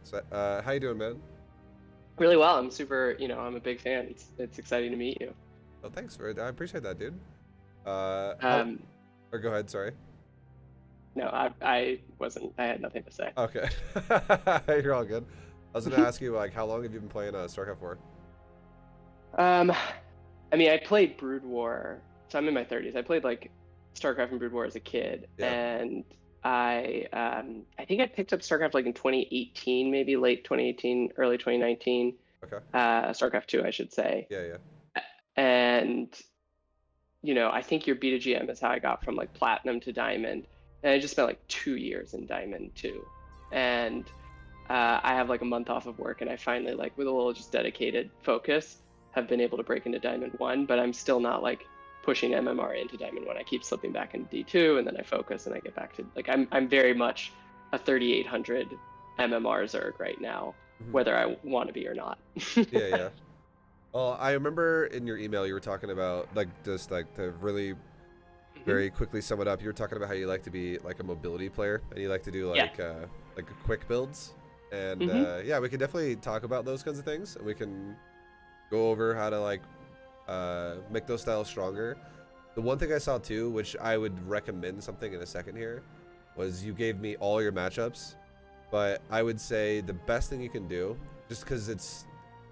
So, how you doing, man? Really well. I'm super, I'm a big fan. It's exciting to meet you. Oh, thanks for it. I appreciate that, dude. How? Um, Or go ahead. Sorry. no, I wasn't. I had nothing to say. Okay, you're all good. I was gonna ask you like, how long have you been playing StarCraft for? Um, I mean, I played Brood War, so I'm in my 30s. I played like StarCraft and Brood War as a kid, Yeah. and I think I picked up StarCraft like in 2018, maybe late 2018, early 2019. Okay. StarCraft 2, I should say. Yeah, yeah. And I think your beta GM is how I got from like platinum to diamond. And I just spent like 2 years in diamond too. And I have like a month off of work, and I finally, like, with a little just dedicated focus, have been able to break into diamond one, but I'm still not like pushing MMR into diamond one. I keep slipping back into D2, and then I focus and I get back to like I'm very much a 3800 MMR Zerg right now, Hmm. whether I want to be or not. Yeah, yeah. Well, I remember in your email you were talking about like just like to really Mhm. very quickly sum it up. You were talking about how you like to be like a mobility player and you like to do Yeah. like quick builds. And Hmm. yeah, we can definitely talk about those kinds of things, and we can go over how to like make those styles stronger. The one thing I saw too, which I would recommend something in a second here, was you gave me all your matchups, but I would say the best thing you can do, just because it's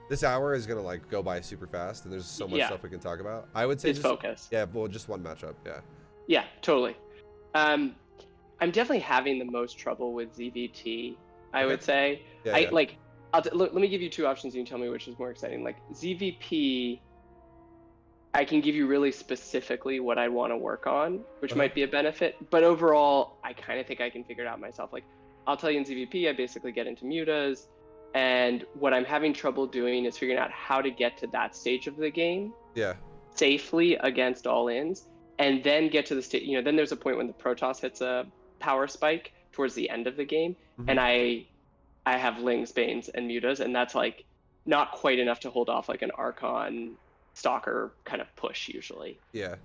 this hour is gonna like go by super fast, and there's so much Yeah. stuff we can talk about. I would say Is just focus. yeah, well, just one matchup. Yeah. Yeah, totally. Um, I'm definitely having the most trouble with ZvT, I Okay. would say. Yeah, I yeah. like let me give you two options. You can tell me which is more exciting. Like ZvP, I can give you really specifically what I want to work on, which Uh huh. might be a benefit. But overall, I kind of think I can figure it out myself. Like, I'll tell you in ZvP, I basically get into mutas, and what I'm having trouble doing is figuring out how to get to that stage of the game Yeah. safely against all ins, and then get to the state. Then there's a point when the Protoss hits a power spike towards the end of the game, Mm-hmm. and I have Lings, Banes, and Mutas, and that's like not quite enough to hold off like an Archon Stalker kind of push usually. Yeah.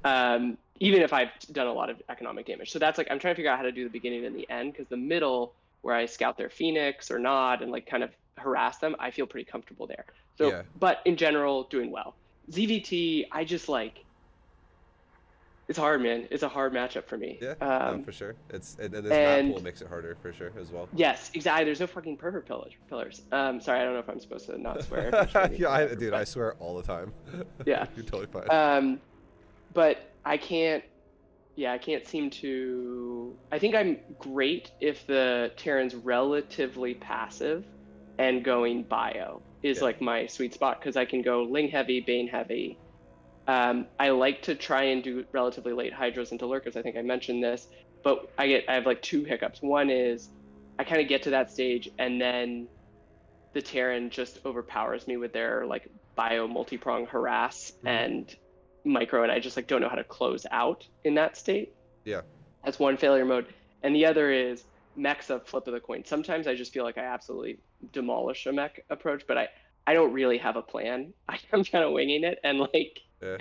Even if I've done a lot of economic damage. So that's like I'm trying to figure out how to do the beginning and the end, because the middle, where I scout their Phoenix or not and like kind of harass them, I feel pretty comfortable there. So, Yeah. but in general, doing well. ZvT, I just like it's hard, man. It's a hard matchup for me. Yeah. No, for sure. And this map pool And makes it harder for sure as well. yes, exactly. There's no fucking pervert pillars. Sorry, I don't know if I'm supposed to not swear if I'm streaming Yeah, or whatever, dude, I but swear all the time. yeah. You're totally fine. Um, but I can't. Yeah, I can't seem to. I think I'm great if the Terran's relatively passive and going bio is Yeah. like my sweet spot, because I can go Ling heavy, Bane heavy. I like to try and do relatively late hydras into lurkers. I think I mentioned this, but I have like two hiccups. One is I kind of get to that stage, and then the Terran just overpowers me with their like bio multi-prong harass Hmm. and micro, and I just like don't know how to close out in that state. Yeah. That's one failure mode. And the other is mech's a flip of the coin. Sometimes I just feel like I absolutely demolish a mech approach, but I don't really have a plan. I'm kind of winging it, and like Yeah.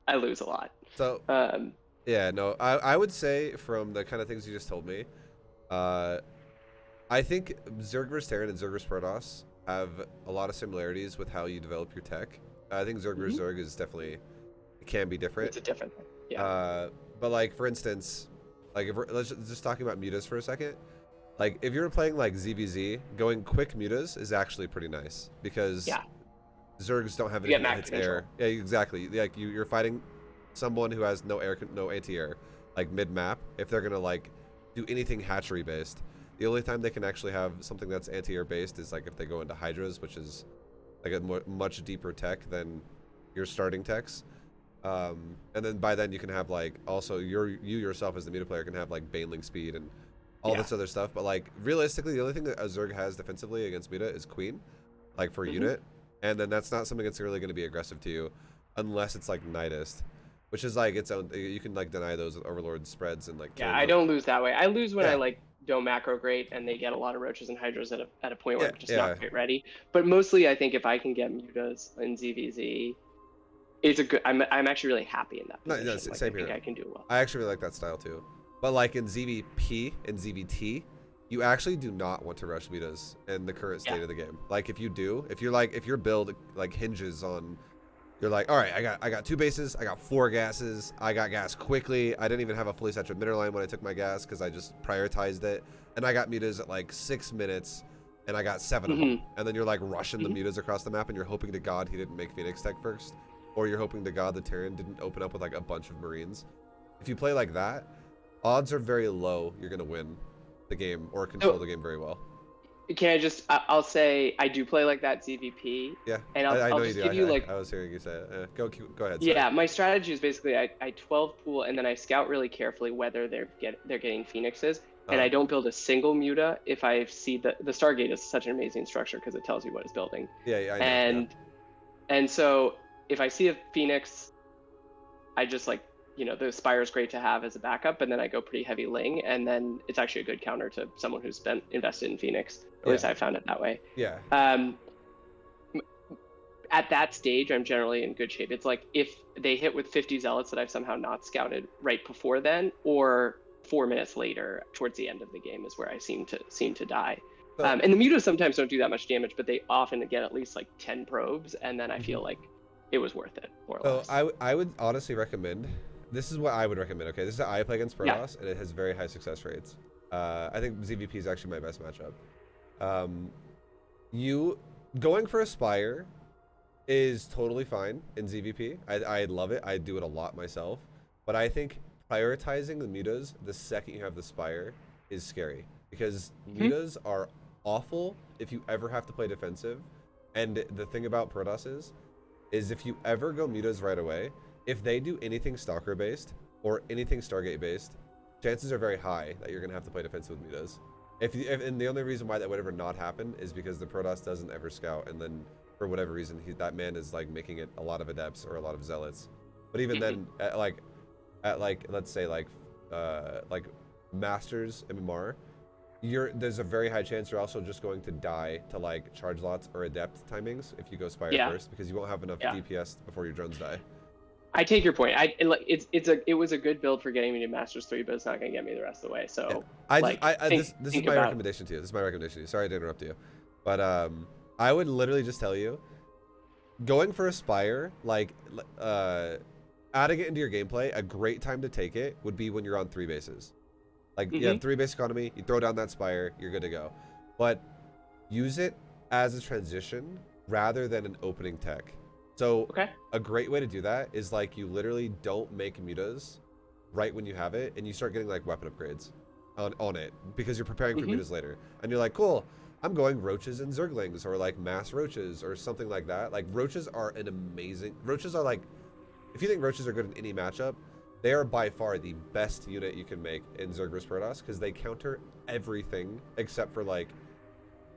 I lose a lot. So Um, yeah, no, I would say from the kind of things you just told me, uh, I think Zerg vs Terran and Zerg vs Protoss have a lot of similarities with how you develop your tech. I think Zerg vs mhm. Zerg is definitely it can be different. It's a different thing. Yeah. Uh, but like for instance, like if we're let's just talking about mutas for a second. Like if you're playing like ZvZ, going quick mutas is actually pretty nice because Yeah. Zergs don't have You get anything that max hits air. control. Yeah, exactly. Like you're fighting someone who has no air, no anti-air, like mid-map. If they're gonna like do anything hatchery based, the only time they can actually have something that's anti-air based is like if they go into hydras, which is like a much deeper tech than your starting techs. And then by then you can have like also you yourself as the meta player can have like baneling speed and all Yeah. this other stuff. But like realistically, the only thing that a Zerg has defensively against meta is Queen, like for Hmm. unit, and then that's not something that's really going to be aggressive to you, unless it's like Nightist, which is like its own. You can like deny those with Overlord spreads and like Yeah. killing I the. don't lose that way. I lose when I Yeah, like don't macro great and they get a lot of roaches and hydras at a point where yeah, I'm just not yeah. quite ready. But mostly, I think if I can get mutas in ZVZ, it's a good. I'm actually really happy in that No, no, position. Like I same think here. I can do well. I actually really like that style too. But like in ZvP and ZvT, you actually do not want to rush mutas in the current state Yeah. of the game. Like if you do, if your build like hinges on, you're like, all right, I got 2 bases, I got 4 gases, I got gas quickly. I didn't even have a fully saturated mineral line when I took my gas because I just prioritized it, and I got mutas at like 6 minutes, and I got 7 of them. And then you're like rushing the mutas across the map, and you're hoping to God he didn't make Phoenix Tech first, or you're hoping to God the Terran didn't open up with like a bunch of Marines. If you play like that, odds are very low you're gonna win the game or control the game very well. Can I just? I'll say I do play like that ZvP. Yeah, And I I'll know just you give do. you like. I was hearing you say it. Go ahead. Yeah, Sorry. my strategy is basically I 12 pool and then I scout really carefully whether they're getting Phoenixes, and I don't build a single muta if I see the Stargate is such an amazing structure because it tells you what it's building. Yeah, I know. And so if I see a Phoenix, I just like, the spire is great to have as a backup, and then I go pretty heavy Ling, and then it's actually a good counter to someone who's been invested in Phoenix. At least I found it that way. Yeah. At that stage, I'm generally in good shape. It's like if they hit with 50 zealots that I've somehow not scouted right before then, or 4 minutes later towards the end of the game is where I seem to die. So, And the mutas sometimes don't do that much damage, but they often get at least like 10 probes, and then I feel like it was worth it, more or less. So I would honestly recommend, this is what I would recommend, okay? This is how I play against Protoss, and it has very high success rates. I think ZvP is actually my best matchup. You going for a Spire is totally fine in ZvP. I love it. I do it a lot myself. But I think prioritizing the mutas the second you have the Spire is scary, because mutas are awful if you ever have to play defensive. And the thing about Protoss is if you ever go mutas right away, if they do anything Stalker based or anything Stargate based, chances are very high that you're gonna have to play defensive with mutas. And the only reason why that would ever not happen is because the Protoss doesn't ever scout, and then for whatever reason that man is like making it a lot of adepts or a lot of zealots. But even then, at let's say like Masters MMR, there's a very high chance you're also just going to die to like charge lots or adept timings if you go Spire first, because you won't have enough DPS before your drones die. I take your point. It was a good build for getting me to Masters 3, but it's not gonna get me the rest of the way. So this is my recommendation to you. This is my recommendation to you. Sorry to interrupt you, but I would literally just tell you, going for a Spire, like adding it into your gameplay, a great time to take it would be when you're on 3 bases. Like you have 3 base economy, you throw down that Spire, you're good to go. But use it as a transition rather than an opening tech. So a great way to do that is like you literally don't make mutas right when you have it, and you start getting like weapon upgrades on it because you're preparing for mutas later. And you're like, cool, I'm going roaches and zerglings, or like mass roaches or something like that. Like roaches are like, if you think roaches are good in any matchup, they are by far the best unit you can make in Zerg vs Protoss, because they counter everything except for like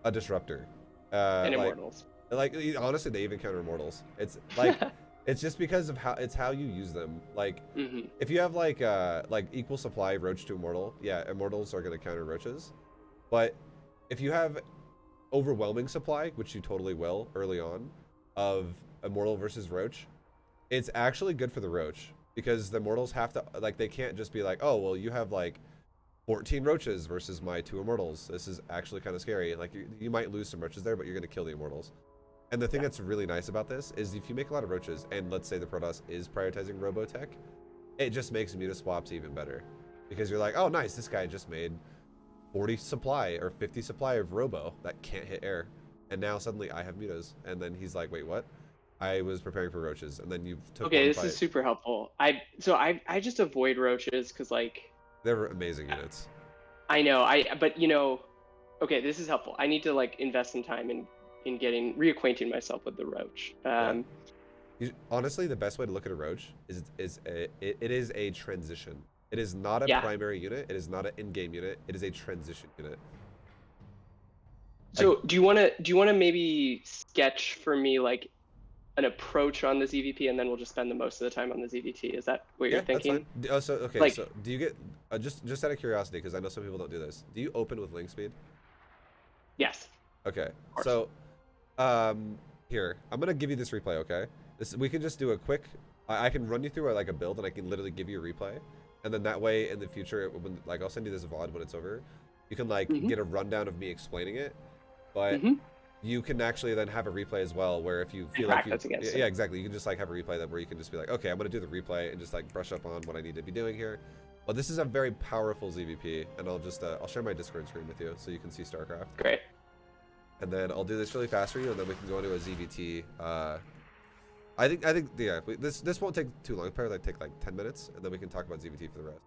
a disruptor. And immortals. Like honestly, they even counter immortals. It's like it's just because of how you use them. Like if you have like equal supply roach to immortal, yeah, immortals are gonna counter roaches. But if you have overwhelming supply, which you totally will early on, of immortal versus roach, it's actually good for the roach, because the immortals have to, like, they can't just be like, oh well, you have like 14 roaches versus my 2 immortals. This is actually kind of scary. Like you might lose some roaches there, but you're gonna kill the immortals. And the thing that's really nice about this is if you make a lot of roaches, and let's say the Protoss is prioritizing Robotech, it just makes muta swaps even better, because you're like, oh nice, this guy just made 40 supply or 50 supply of Robo that can't hit air, and now suddenly I have mutas. And then he's like, wait, what? I was preparing for roaches, and then you took one this fight. is super helpful. I just avoid roaches because like they're amazing units. I know, but okay, this is helpful. I need to like invest some time in reacquainting myself with the roach. Honestly, the best way to look at a roach is it is a transition. It is not a primary unit. It is not an in-game unit. It is a transition unit. So do you want to maybe sketch for me like an approach on the ZvP, and then we'll just spend the most of the time on the ZvT? Is that what you're thinking? That's fine. So do you get just out of curiosity, because I know some people don't do this, do you open with Ling speed? Yes. Okay. So here, I'm gonna give you this replay, okay? We can just do a quick, I can run you through like a build, and I can literally give you a replay, and then that way in the future, like I'll send you this VOD when it's over. you can like get a rundown of me explaining it, but you can actually then have a replay as well, where if you feel like yeah, exactly, you can just like have a replay that where you can just be like, okay, I'm gonna do the replay and just like brush up on what I need to be doing here. Well, this is a very powerful ZvP, and I'll just I'll share my Discord screen with you so you can see StarCraft. Great. And then I'll do this really fast for you, and then we can go into a ZvT. I think yeah, this won't take too long. It'll probably take like 10 minutes, and then we can talk about ZvT for the rest.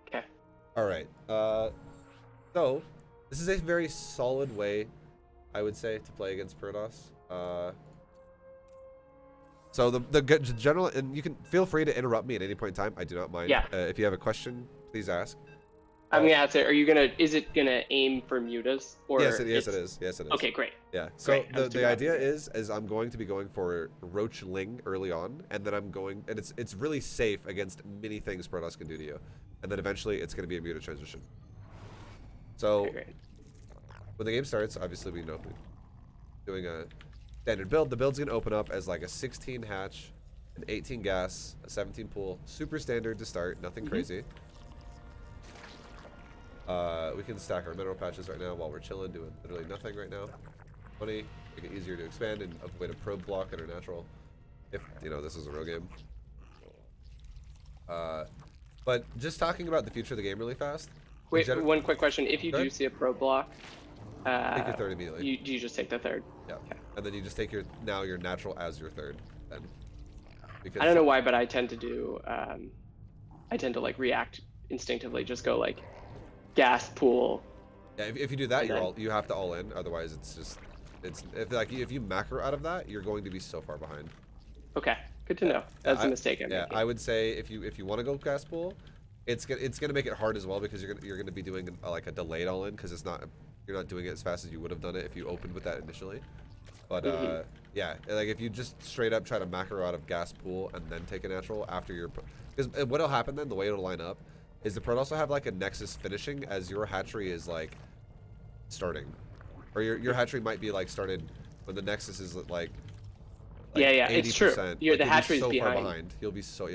Okay. All right. So this is a very solid way, I would say, to play against Protoss. So the general, and you can feel free to interrupt me at any point in time. I do not mind. Yeah. If you have a question, please ask. I'm gonna ask it. Is it gonna aim for mutas? Or yes, it is. Yes, it is. Okay, great. Yeah. So the idea is I'm going to be going for Roach Ling early on, and then I'm going, and it's really safe against many things Protoss can do to you, and then eventually it's going to be a muta transition. So when the game starts, obviously we know we're doing a standard build. The build's going to open up as like a 16 hatch, an 18 gas, a 17 pool, super standard to start, nothing crazy. We can stack our mineral patches right now while we're chilling, doing literally nothing right now. Funny, make it easier to expand and avoid a probe block at our natural, if you know this is a real game. But just talking about the future of the game really fast. Wait, one quick question: if you do see a probe block, take your third immediately. You just take the third. Yeah, okay. And then you just take your natural as your third. Then, because I don't know why, but I tend to do. I tend to like react instinctively. Just go like gas pool. Yeah, if you do that, you have to all in. Otherwise, if you macro out of that, you're going to be so far behind. Okay, good to know. That's a mistake I'm making. I would say if you want to go gas pool, it's gonna make it hard as well, because you're gonna be doing like a delayed all in, because you're not doing it as fast as you would have done it if you opened with that initially. But yeah, like if you just straight up try to macro out of gas pool and then take a natural after your, because what'll happen then, the way it'll line up, is the Protoss will have like a nexus finishing as your hatchery is like starting, or your hatchery might be like started when the nexus is like yeah, 80%. it's true. The hatchery's so behind. far behind. You'll be so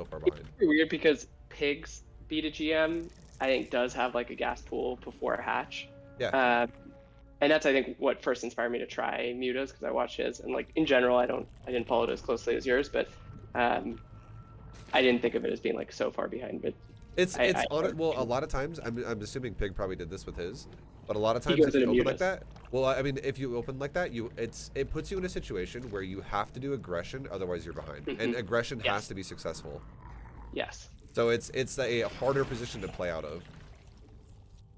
far behind. It's weird because Pig's beta GM I think does have like a gas pool before a hatch. Yeah. And that's I think what first inspired me to try mutas, because I watched his, and like in general I didn't follow it as closely as yours, but I didn't think of it as being like so far behind. But well, a lot of times I'm assuming Pig probably did this with his, but a lot of times if you open like that, well, I mean, if you open like that, it puts you in a situation where you have to do aggression, otherwise you're behind, and aggression has to be successful. Yes. So it's a harder position to play out of,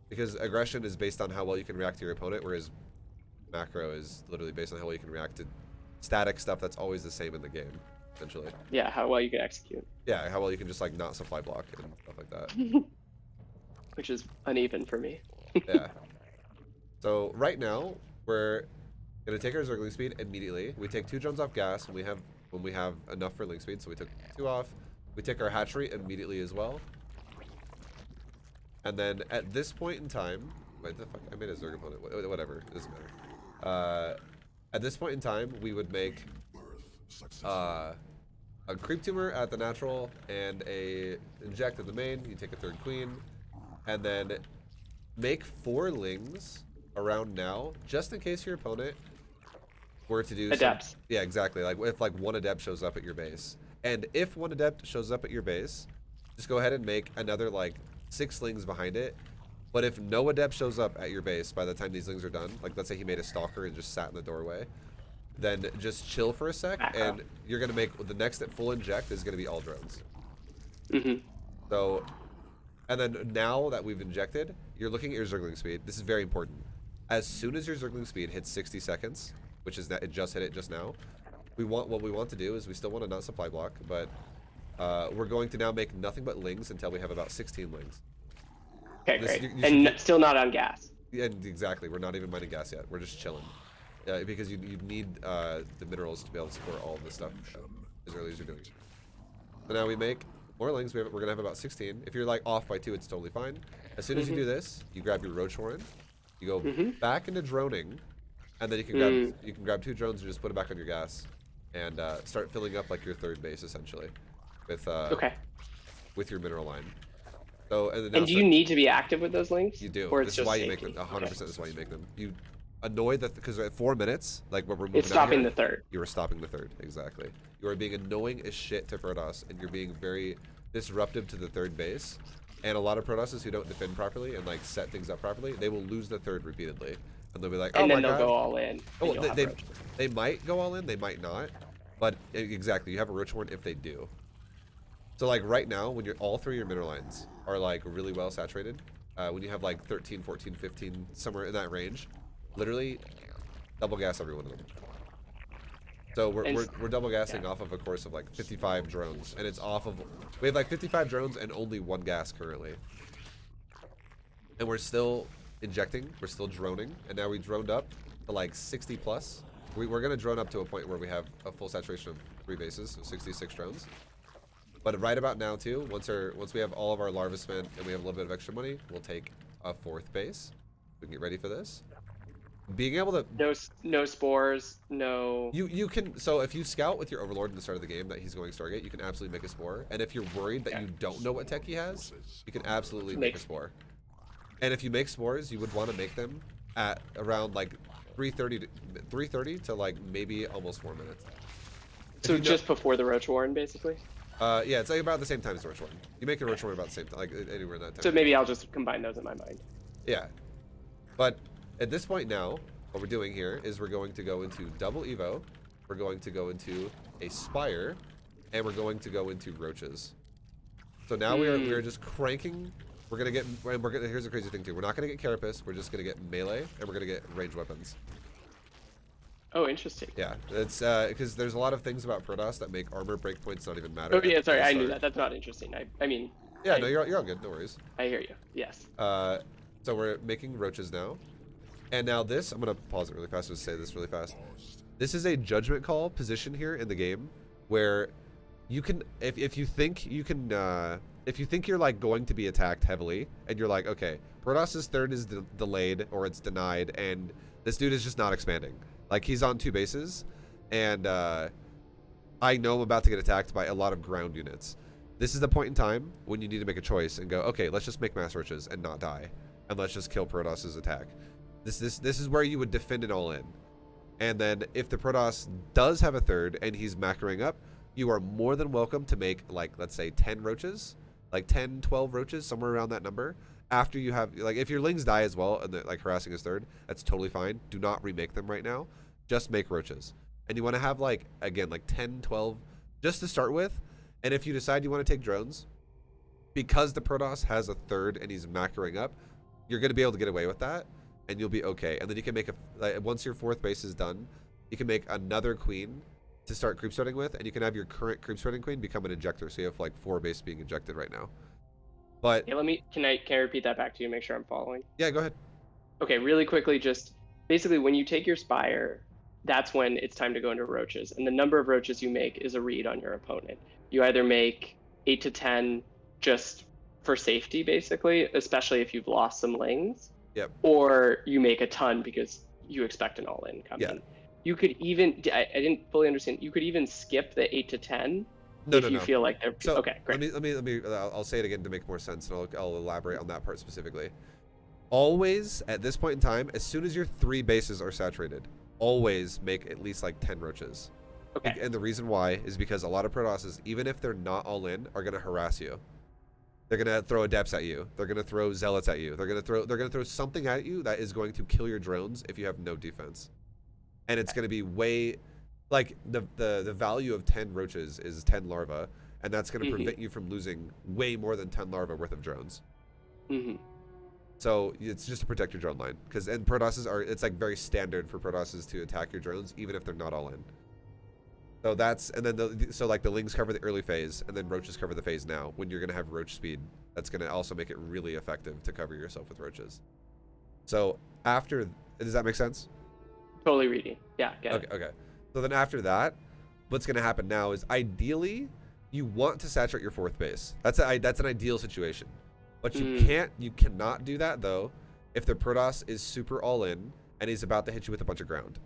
because aggression is based on how well you can react to your opponent, whereas macro is literally based on how well you can react to static stuff that's always the same in the game, essentially. Yeah, how well you can execute. Yeah, how well you can just like not supply block and stuff like that. Which is uneven for me. Yeah. So right now we're gonna take our Zergling speed immediately. We take 2 drones off gas when we have enough for Ling speed, so we took 2 off. We take our hatchery immediately as well. And then at this point in time, wait, the fuck, I made a Zerg opponent, whatever, it doesn't matter. At this point in time, we would make a creep tumor at the natural and a inject at the main. You take a 3rd queen, and then make 4 Lings around now, just in case your opponent were to do adepts. Yeah, exactly. Like if like 1 adept shows up at your base, and if 1 adept shows up at your base, just go ahead and make another like 6 Lings behind it. But if no adept shows up at your base by the time these Lings are done, like let's say he made a stalker and just sat in the doorway, then just chill for a sec, and you're gonna make the next full inject is gonna be all drones. So, and then now that we've injected, you're looking at your Zergling speed. This is very important. As soon as your Zergling speed hits 60 seconds, which is that it just hit it just now, what we want to do is we still want to not supply block, but we're going to now make nothing but Lings until we have about 16 Lings. Okay, great. Still not on gas. Yeah, exactly. We're not even mining gas yet. We're just chilling. Because you need the minerals to be able to support all of this stuff as early as you're doing it. So now we make more Lings. We're going to have about 16. If you're like off by 2, it's totally fine. As soon as you do this, you grab your Roach Horn, you go back into droning, and then you can grab 2 drones and just put it back on your gas, and start filling up like your 3rd base essentially with with your mineral line. So and then And do you need to be active with those links? You do. Or it's This is just why you safety? make them. 100%. This is why you make them. You annoy the because at 4 minutes, like what we're moving It's stopping out here, the third. you are stopping the third. Exactly. You are being annoying as shit to Protoss, and you're being very disruptive to the third base. And a lot of Protosses who don't defend properly and like set things up properly, they will lose the third repeatedly, and they'll be like, "Oh And my then they'll god." go all in. Oh, And you'll have roaches. they might go all in. They might not. But exactly, you have a roach horn if they do. So like right now, when you're all three of your mineral lines are like really well saturated, when you have like 13, 14, 15, somewhere in that range, literally double gas every one of them. So we're double gassing off of a course of like 55 drones, and it's off of, we have like 55 drones and only one gas currently. And we're still injecting, we're still droning, and now we droned up to like 60 plus. We're gonna drone up to a point where we have a full saturation of 3 bases, so 66 drones. But right about now too, once we have all of our larvae spent and we have a little bit of extra money, we'll take a 4th base. We can get ready for this. Being able to no spores, no. you can, so if you scout with your overlord in the start of the game that he's going Stargate, you can absolutely make a spore. And if you're worried that you don't know what tech he has, you can absolutely make a spore. And if you make spores, you would want to make them at around like 3:30 to like maybe almost 4 minutes. So just before the roach warren, basically. Yeah, it's like about the same time as Roach Warren. You make a Roach Warren about the same time, like anywhere in that time. So maybe I'll just combine those in my mind. Yeah. But at this point now, what we're doing here is we're going to go into double Evo, we're going to go into a Spire, and we're going to go into Roaches. So now we are just cranking. We're gonna get, here's the crazy thing too. We're not gonna get Carapace, we're just gonna get melee, and we're gonna get ranged weapons. Oh, interesting. Yeah, it's because there's a lot of things about Protoss that make armor breakpoints not even matter. Oh yeah, sorry, I knew that. That's not interesting. I mean. Yeah, no, you're all good. No worries. I hear you. Yes. So we're making roaches now, and now this, I'm gonna pause it really fast to say this really fast. This is a judgment call position here in the game, where you can, if you think you can, if you think you're like going to be attacked heavily, and you're like, okay, Protoss's third is delayed or it's denied, and this dude is just not expanding. Like he's on 2 bases, and I know I'm about to get attacked by a lot of ground units. This is the point in time when you need to make a choice and go, okay, let's just make mass roaches and not die, and let's just kill Protoss's attack. This is where you would defend it all in. And then if the Protoss does have a third and he's macroing up, you are more than welcome to make like, let's say 10 roaches, like 10, 12 roaches, somewhere around that number. After you have, like, if your Lings die as well and they're like harassing his third, that's totally fine. Do not remake them right now. Just make roaches. And you want to have like, again, like 10, 12, just to start with. And if you decide you want to take drones, because the Protoss has a third and he's macroing up, you're going to be able to get away with that. And you'll be okay. And then you can make a, like, once your 4th base is done, you can make another queen to start creep starting with. And you can have your current creep starting queen become an injector. So you have like 4 bases being injected right now. But yeah, can I repeat that back to you, make sure I'm following? Yeah, go ahead. Okay, really quickly, just basically when you take your spire, that's when it's time to go into roaches. And the number of roaches you make is a read on your opponent. You either make 8 to 10 just for safety, basically, especially if you've lost some lings. Yep. Or you make a ton because you expect an all-in coming. You could even, I didn't fully understand, you could even skip the 8 to 10 if you feel like they're, so okay, great. Let me I'll say it again to make more sense, and I'll elaborate on that part specifically. Always, at this point in time, as soon as your 3 bases are saturated, always make at least like 10 roaches. Okay. And the reason why is because a lot of Protosses, even if they're not all in, are going to harass you. They're going to throw adepts at you. They're going to throw zealots at you. They're going to throw something at you that is going to kill your drones if you have no defense. And it's going to be way, like the value of 10 roaches is 10 larvae, and that's going to prevent you from losing way more than 10 larvae worth of drones. So it's just to protect your drone line, because and Protosses are, it's like very standard for Protosses to attack your drones even if they're not all in. So that's, and then so like the Lings cover the early phase, and then Roaches cover the phase now when you're going to have Roach speed. That's going to also make it really effective to cover yourself with Roaches. So after, does that make sense? Totally reading. Yeah. Okay. So then after that, what's going to happen now is ideally you want to saturate your 4th base. That's an ideal situation. But you cannot do that though if the Protoss is super all in and he's about to hit you with a bunch of ground.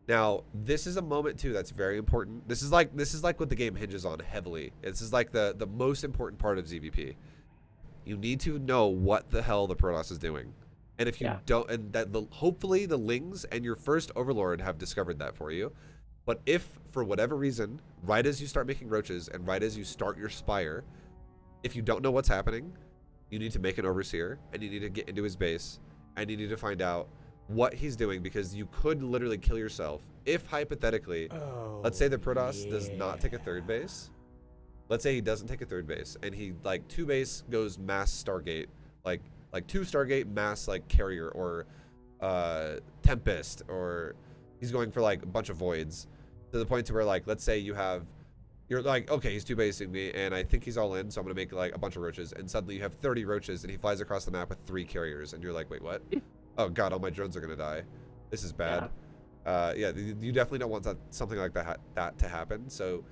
Now, this is a moment too that's very important. This is like what the game hinges on heavily. This is like the most important part of ZvP. You need to know what the hell the Protoss is doing. And if you don't, and that hopefully the Lings and your first Overlord have discovered that for you. But if, for whatever reason, right as you start making roaches and right as you start your spire, if you don't know what's happening, you need to make an Overseer and you need to get into his base and you need to find out what he's doing, because you could literally kill yourself if, hypothetically, let's say the Protoss does not take a third base. Let's say he doesn't take a third base and he, like, 2 base goes mass Stargate, like 2 Stargate mass, like, Carrier or Tempest, or he's going for, like, a bunch of Voids, to the point to where, like, let's say you're like, okay, he's 2 basing me and I think he's all in, so I'm gonna make, like, a bunch of roaches, and suddenly you have 30 roaches and he flies across the map with 3 carriers and you're like, wait, what? Oh god, all my drones are gonna die. This is bad. Yeah, you definitely don't want something like that to happen. So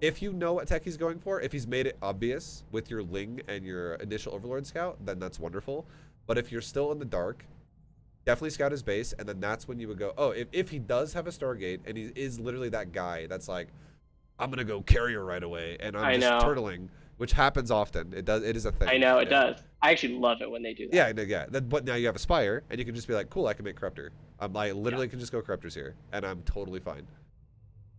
if you know what tech he's going for, if he's made it obvious with your Ling and your initial Overlord scout, then that's wonderful. But if you're still in the dark, definitely scout his base, and then that's when you would go, oh, if he does have a Stargate and he is literally that guy that's like, I'm gonna go carrier right away and I'm just turtling, which happens often. It is a thing. I know, it does. I actually love it when they do that. Yeah, I know, yeah. But now you have a Spire and you can just be like, cool, I can make Corruptor. I literally can just go Corruptors here and I'm totally fine.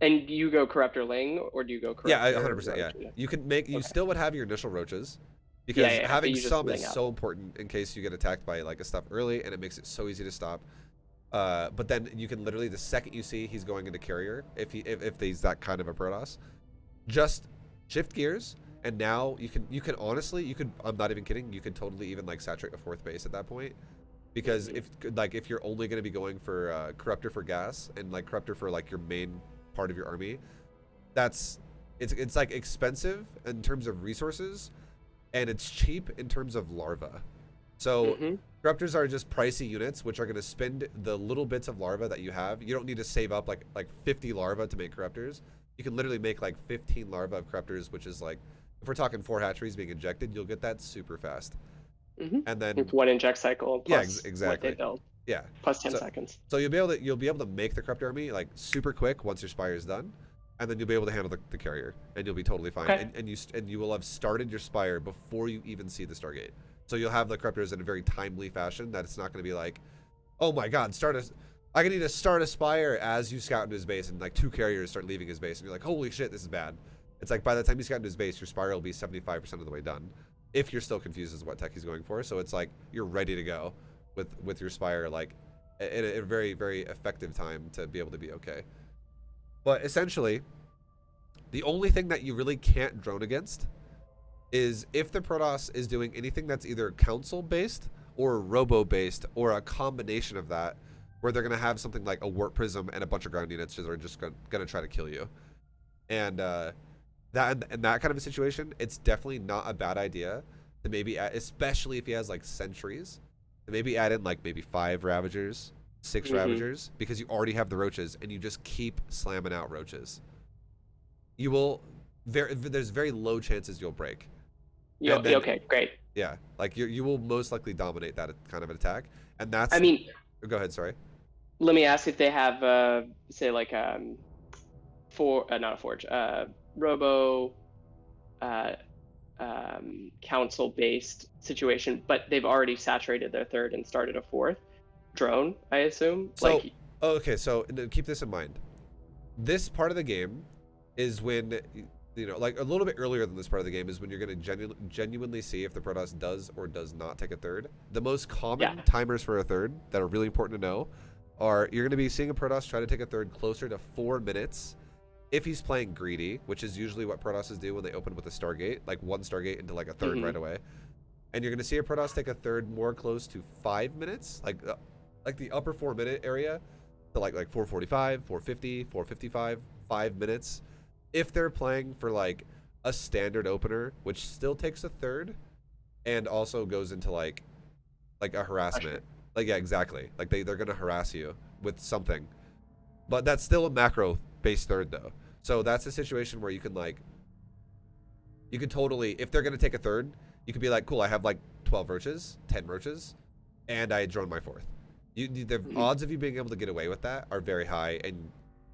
And do you go Corruptor Ling or do you go Corruptor? Yeah, 100%. Yeah, you can make. You still would have your initial roaches, because having some is so important in case you get attacked by, like, a stuff early, and it makes it so easy to stop. But then you can literally, the second you see he's going into carrier, if he's that kind of a Protoss, just shift gears, and now you can honestly, I'm not even kidding, you could totally even, like, saturate a 4th base at that point. Because if you're only going to be going for Corruptor for gas and, like, Corruptor for, like, your main part of your army, it's like expensive in terms of resources and it's cheap in terms of larva. So Corruptors are just pricey units which are going to spend the little bits of larva that you have. You don't need to save up like 50 larva to make Corruptors. You can literally make like 15 larva of Corruptors, which is like, if we're talking 4 hatcheries being injected, you'll get that super fast. And then 1 inject cycle plus exactly. what they build. Yeah. Plus 10 seconds. So you'll be able to make the Corruptor army like super quick once your spire is done, and then you'll be able to handle the carrier, and you'll be totally fine. Okay. And you will have started your spire before you even see the Stargate. So you'll have the Corruptors in a very timely fashion that it's not going to be like, oh my god, I need to start a spire as you scout into his base, and like 2 carriers start leaving his base, and you're like, holy shit, this is bad. It's like by the time you scout into his base, your spire will be 75% of the way done, if you're still confused as to what tech he's going for. So it's like you're ready to go with your spire, like in a very, very effective time to be able to be okay. But essentially, the only thing that you really can't drone against is if the Protoss is doing anything that's either council-based or robo-based or a combination of that, where they're going to have something like a warp prism and a bunch of ground units that are just going to try to kill you. And that kind of a situation, it's definitely not a bad idea to maybe add, especially if he has like sentries, to maybe add in like maybe 5 Ravagers, 6 Ravagers, because you already have the roaches and you just keep slamming out roaches. You will, there's very low chances you'll break. Okay, great. Yeah, like you will most likely dominate that kind of an attack, and that's. I mean, go ahead. Sorry. Let me ask if they have, say, like not a forge, robo, council-based situation, but they've already saturated their 3rd and started a 4th drone, I assume. So, okay, so keep this in mind. This part of the game is when, you know, like a little bit earlier than this part of the game is when you're going to genuinely see if the Protoss does or does not take a 3rd. The most common timers for a 3rd that are really important to know are you're going to be seeing a Protoss try to take a 3rd closer to 4 minutes if he's playing greedy, which is usually what Protosses do when they open with a Stargate, like 1 Stargate into like a 3rd right away. And you're going to see a Protoss take a 3rd more close to 5 minutes, like the upper 4-minute area, to like 4:45, 4:50, 4:55, 5 minutes. If they're playing for like a standard opener, which still takes a 3rd, and also goes into like a harassment. Like, yeah, exactly. Like they're gonna harass you with something. But that's still a macro based 3rd though. So that's a situation where you can totally, if they're gonna take a 3rd, you could be like, cool, I have like 12 roaches, 10 roaches, and I drone my 4th. The odds of you being able to get away with that are very high, and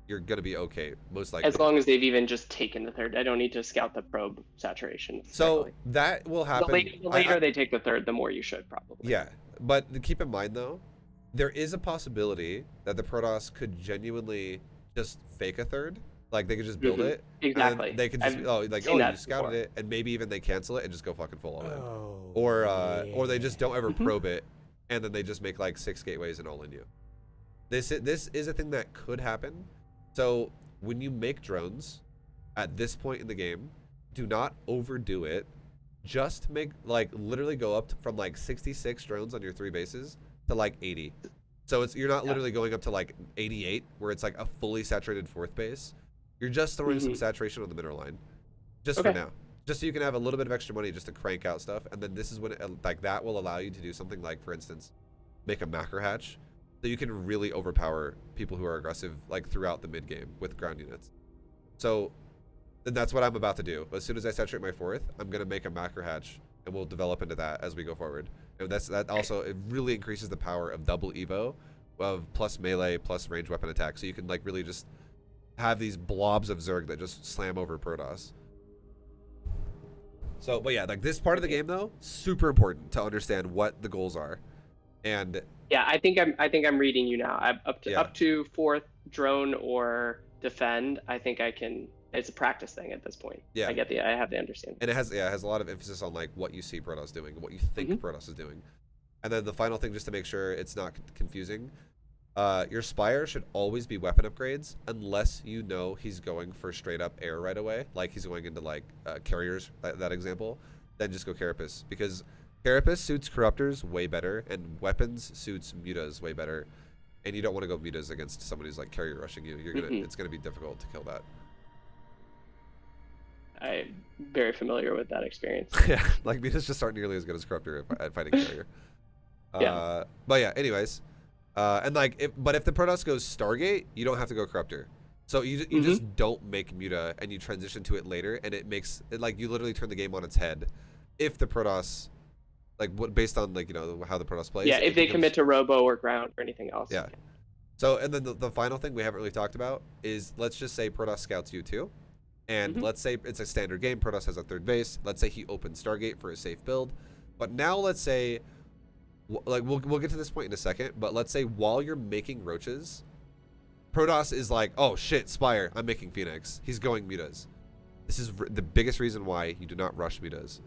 you're gonna be okay, most likely. As long as they've even just taken the third. I don't need to scout the probe saturation So necessarily. that will The happen. later they take the third, the more you should probably. Yeah, but keep in mind though, there is a possibility that the Protoss could genuinely just fake a third. Like they could just build it. Exactly. And they could just I've you scouted it, and maybe even they cancel it and just go fucking full all in. Or they just don't ever probe it, and then they just make like 6 gateways and all in you. This is a thing that could happen. So when you make drones at this point in the game, do not overdo it. Just make like literally go up from like 66 drones on your 3 bases to like 80. So you're not literally going up to like 88 where it's like a fully saturated 4th base. You're just throwing some saturation on the mineral line, just for now, just so you can have a little bit of extra money just to crank out stuff. And then this is when like that will allow you to do something like, for instance, make a macro hatch, so you can really overpower people who are aggressive like throughout the mid game with ground units. So then that's what I'm about to do. As soon as I saturate my 4th, I'm gonna make a macro hatch, and we'll develop into that as we go forward. And that also, it really increases the power of double evo, of plus melee plus range weapon attack. So you can like really just have these blobs of Zerg that just slam over Protoss. So, but yeah, like this part of the game though, super important to understand what the goals are. And yeah, I think I'm reading you now. Up to 4th drone or defend. I think I can. It's a practice thing at this point. Yeah, I have the understanding. And it has a lot of emphasis on like what you see Protoss doing, what you think Protoss is doing. And then the final thing, just to make sure it's not confusing, your spire should always be weapon upgrades unless you know he's going for straight up air right away, like he's going into like carriers, that example. Then just go carapace, because carapace suits corruptors way better, and weapons suits mutas way better. And you don't want to go mutas against somebody who's like carrier rushing you. You're gonna it's gonna be difficult to kill that. I'm very familiar with that experience. Yeah, like mutas just aren't nearly as good as corruptor at fighting carrier. Yeah. But yeah, anyways. And like, but if the Protoss goes Stargate, you don't have to go Corruptor. So you just don't make Muta, and you transition to it later, and it makes it like you literally turn the game on its head. If the Protoss, like based on like how the Protoss plays. Yeah, if they commit to Robo or Ground or anything else. Yeah. So and then the final thing we haven't really talked about is, let's just say Protoss scouts you too, and let's say it's a standard game. Protoss has a 3rd base. Let's say he opens Stargate for a safe build, but now let's say, like we'll get to this point in a second, but let's say while you're making roaches, Protoss is like, oh shit, Spire, I'm making Phoenix. He's going mutas. This is the biggest reason why you do not rush mutas.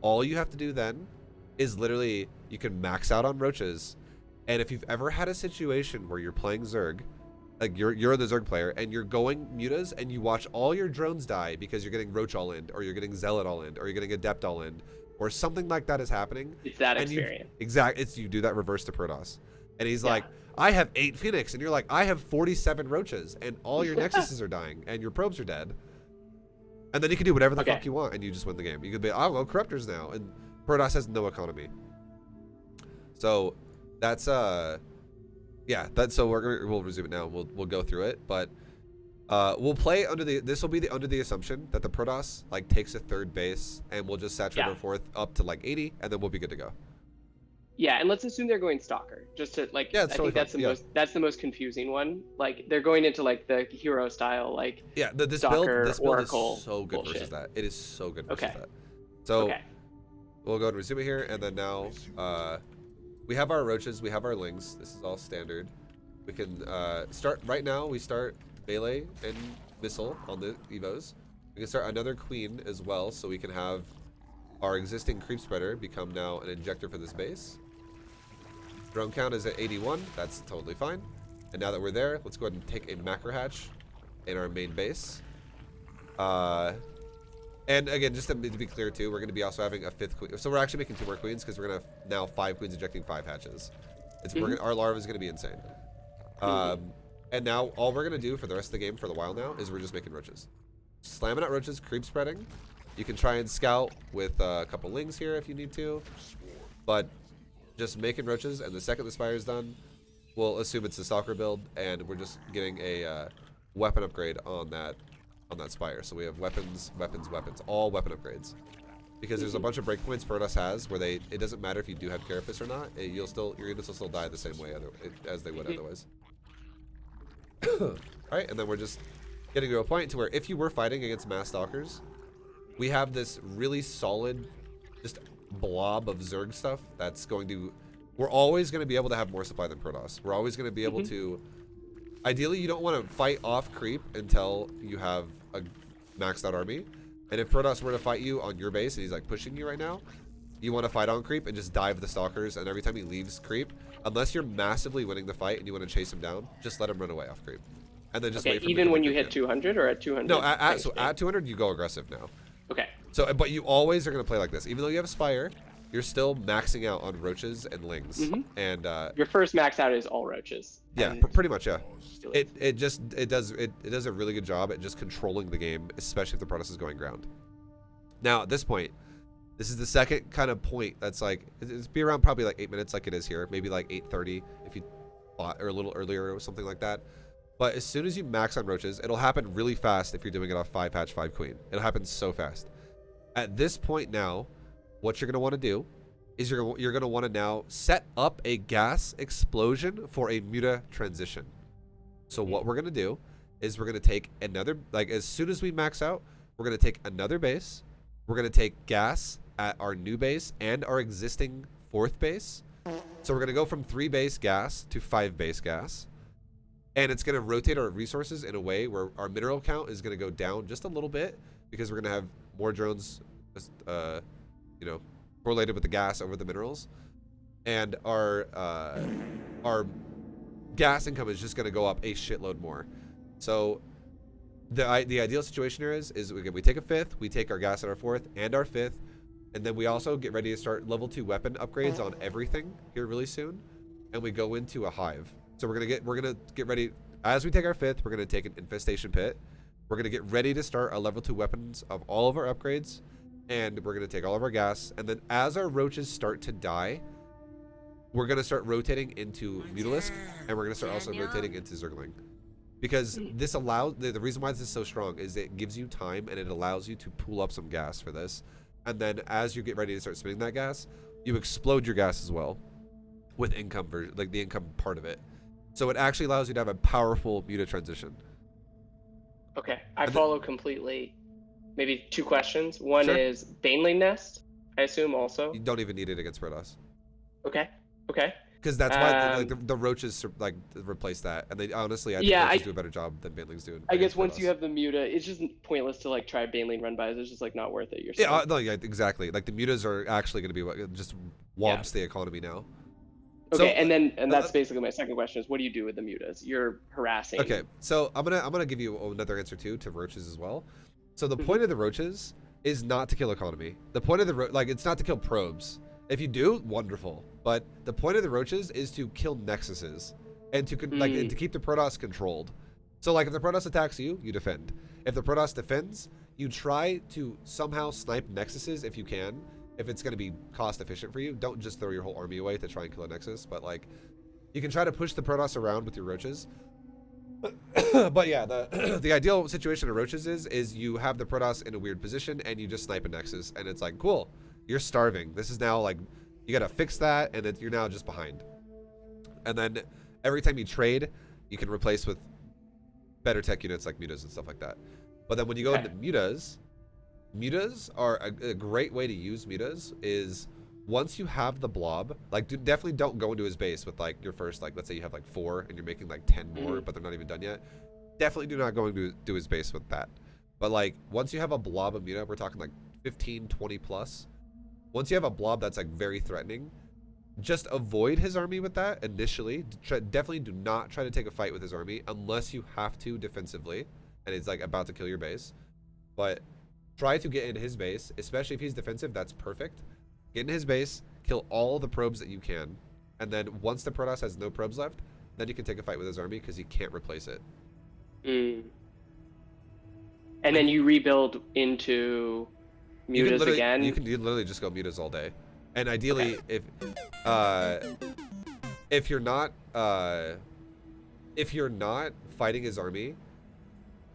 All you have to do then is literally, you can max out on roaches, and if you've ever had a situation where you're playing Zerg, like you're the Zerg player, and you're going mutas, and you watch all your drones die because you're getting Roach all in, or you're getting Zealot all in, or you're getting Adept all in, or something like that is happening. It's that experience. You do that reverse to Protoss. And he's like, I have 8 Phoenix, and you're like, I have 47 Roaches, and all your Nexuses are dying, and your probes are dead. And then you can do whatever the fuck you want, and you just win the game. You could be, oh, well, Corruptors now, and Protoss has no economy. So that's yeah, so we'll resume it now. We'll go through it, but we'll play under the assumption that the Protoss like takes a 3rd base, and we'll just saturate our 4th up to like 80, and then we'll be good to go. Yeah, and let's assume they're going Stalker, just to like. I think that's the most confusing one. Like they're going into like the hero style, like this Stalker, build Oracle is so good bullshit. versus that. It is so good versus that. So we'll go and resume it here, and then now we have our roaches, we have our lings. This is all standard. We can start right now. We start melee and missile on the evos. We can start another queen as well, so we can have our existing creep spreader become now an injector for this base. Drone count is at 81. That's totally fine. And now that we're there, let's go ahead and take a macro hatch in our main base. And again, just to be clear too, we're going to be also having a 5th queen. So we're actually making 2 more queens, because we're going to have now 5 queens injecting 5 hatches. Our larva is going to be insane. And now all we're going to do for the rest of the game for the while now is we're just making roaches. Slamming out roaches, creep spreading. You can try and scout with a couple lings here if you need to. But just making roaches, and the second the spire is done, we'll assume it's a stalker build, and we're just getting a weapon upgrade on that spire. So we have weapons, all weapon upgrades. Because there's a bunch of breakpoints Protoss has where it doesn't matter if you do have carapace or not, your units will still die the same way as they would otherwise. All right? And then we're just getting to a point to where if you were fighting against mass stalkers, we have this really solid, just blob of Zerg stuff that's going to, we're always going to be able to have more supply than Protoss. We're always going to be able to, ideally you don't want to fight off creep until you have a maxed out army. And if Protoss were to fight you on your base and he's like pushing you right now, you want to fight on creep and just dive the stalkers, and every time he leaves creep, unless you're massively winning the fight and you want to chase him down, just let him run away off creep. And then just wait for him even to when you complete hit it. 200 or at 200? No, so at 200 you go aggressive now. Okay. So, but you always are going to play like this. Even though you have a spire, you're still maxing out on roaches and lings. And your first max out is all roaches. yeah, pretty much, yeah. It does a really good job at just controlling the game, especially if the Protoss is going ground. Now at this point, this is the second kind of point that's like, it's be around probably like 8 minutes like it is here, maybe like 8:30 if you thought, or a little earlier or something like that. But as soon as you max on roaches, it'll happen really fast if you're doing it off 5 hatch 5 queen. It'll happen so fast. At this point now, what you're going to want to do is you're going to want to now set up a gas explosion for a muta transition. So what we're going to do is we're going to take another, like as soon as we max out, we're going to take another base. We're going to take gas at our new base and our existing 4th base. So we're going to go from 3 base gas to 5 base gas. And it's going to rotate our resources in a way where our mineral count is going to go down just a little bit, because we're going to have more drones, you know, correlated with the gas over the minerals. And our gas income is just going to go up a shitload more. So the ideal situation here is we take a 5th, we take our gas at our 4th and our 5th, and then we also get ready to start level 2 weapon upgrades on everything here really soon, and we go into a hive. So we're gonna get ready. As we take our 5th, we're gonna take an infestation pit. We're gonna get ready to start our level 2 weapons of all of our upgrades, and we're gonna take all of our gas. And then as our roaches start to die, we're gonna start rotating into Mutalisk, and we're gonna start also rotating into Zergling. Because this allows, the reason why this is so strong is it gives you time and it allows you to pool up some gas for this. And then as you get ready to start spinning that gas, you explode your gas as well with income, like the income part of it. So it actually allows you to have a powerful muta transition. Okay, I follow completely. Maybe 2 questions. One is Baneling Nest, I assume also. You don't even need it against Protoss. Okay, okay. Because that's why like the roaches like replace that, and they honestly I think roaches do a better job than banelings do. I guess once you have the muta, it's just pointless to like try baneling run bys. It's just like not worth it. You're saying. Yeah, no, yeah, exactly. Like the mutas are actually going to be what just womps the economy now. Okay, so, and that's basically my second question is what do you do with the mutas? You're harassing. Okay, so I'm gonna give you another answer too to roaches as well. So the point of the roaches is not to kill economy. The point of the like it's not to kill probes. If you do, wonderful. But the point of the roaches is to kill nexuses and to and to keep the Protoss controlled. So like if the Protoss attacks you, you defend. If the Protoss defends, you try to somehow snipe nexuses if you can. If it's going to be cost efficient for you, don't just throw your whole army away to try and kill a nexus. But like, you can try to push the Protoss around with your roaches. But yeah, the ideal situation of roaches is you have the Protoss in a weird position and you just snipe a nexus, and it's like cool. You're starving. This is now like, you got to fix that, and you're now just behind. And then every time you trade, you can replace with better tech units like mutas and stuff like that. But then when you go into mutas are a great way to use mutas is once you have the blob, like definitely don't go into his base with like your first, like let's say you have like 4 and you're making like 10 more, but they're not even done yet. Definitely do not go into his base with that. But like once you have a blob of muta, we're talking like 15, 20 plus. Once you have a blob that's like very threatening, just avoid his army with that initially. Definitely do not try to take a fight with his army unless you have to defensively and it's like about to kill your base. But try to get in his base, especially if he's defensive, that's perfect. Get in his base, kill all the probes that you can, and then once the Protoss has no probes left, then you can take a fight with his army because he can't replace it. And then you rebuild into mutas again? You can literally just go mutas all day. And ideally, if you're not fighting his army,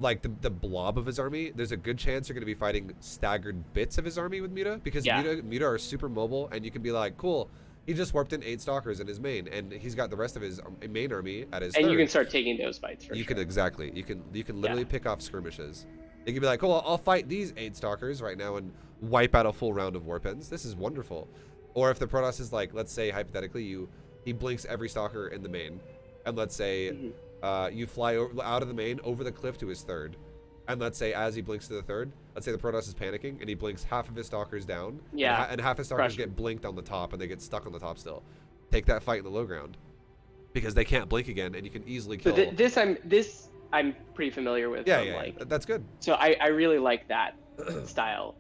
like the blob of his army, there's a good chance you're going to be fighting staggered bits of his army with muta, because muta are super mobile, and you can be like, cool, He just warped in 8 stalkers in his main, and he's got the rest of his main army at his And third. you can start taking those fights for You sure. can exactly. You can literally pick off skirmishes. You can be like, cool, I'll fight these 8 stalkers right now and wipe out a full round of warpins. This is wonderful. Or if the Protoss is like, let's say hypothetically, he blinks every stalker in the main, and let's say you fly out of the main over the cliff to his third, and let's say as he blinks to the third, let's say the Protoss is panicking and he blinks half of his stalkers down, and half his stalkers get blinked on the top and they get stuck on the top still. Take that fight in the low ground because they can't blink again, and you can easily kill. So this I'm pretty familiar with. Yeah, that's good. So I really like that style.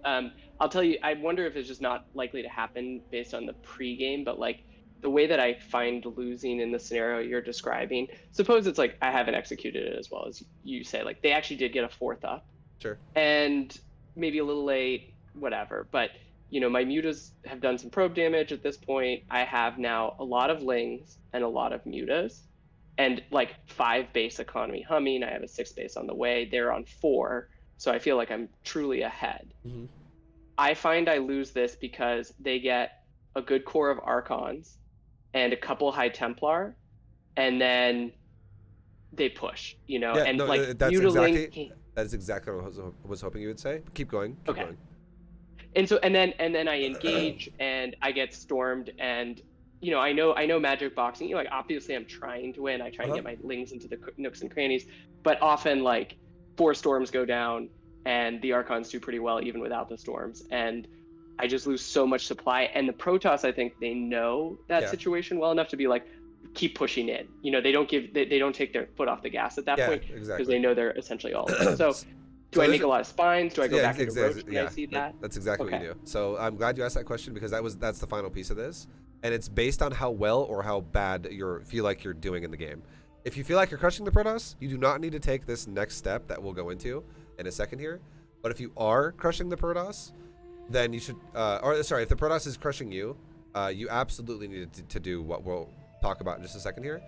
I'll tell you, I wonder if it's just not likely to happen based on the pregame, but like the way that I find losing in the scenario you're describing, suppose it's like I haven't executed it as well as you say, like they actually did get a 4th up. Sure. And maybe a little late, whatever. But, you know, my mutas have done some probe damage at this point. I have now a lot of Lings and a lot of mutas and like 5 base economy humming. I have a 6 base on the way. They're on 4. So I feel like I'm truly ahead. Mm-hmm. I find I lose this because they get a good core of Archons and a couple High Templar, and then they push, you know, and like that's Mutaling. That is exactly what I was hoping you would say. Keep going. Keep going. And so and then I engage and I get stormed, and you know I know magic boxing. You know, like obviously I'm trying to win. I try and get my Lings into the nooks and crannies, but often like 4 storms go down and the Archons do pretty well even without the storms, and I just lose so much supply. And the Protoss, I think they know that situation well enough to be like, keep pushing in. You know, they don't take their foot off the gas at that point because they know they're essentially all in. So do I make a lot of spines? Do I go back into Roach when I see that? That's exactly what you do. So I'm glad you asked that question because that's the final piece of this. And it's based on how well or how bad you feel like you're doing in the game. If you feel like you're crushing the Protoss, you do not need to take this next step that we'll go into in a second here. But if you are crushing the Protoss, then you should, if the Protoss is crushing you, you absolutely need to do what we'll talk about in just a second here.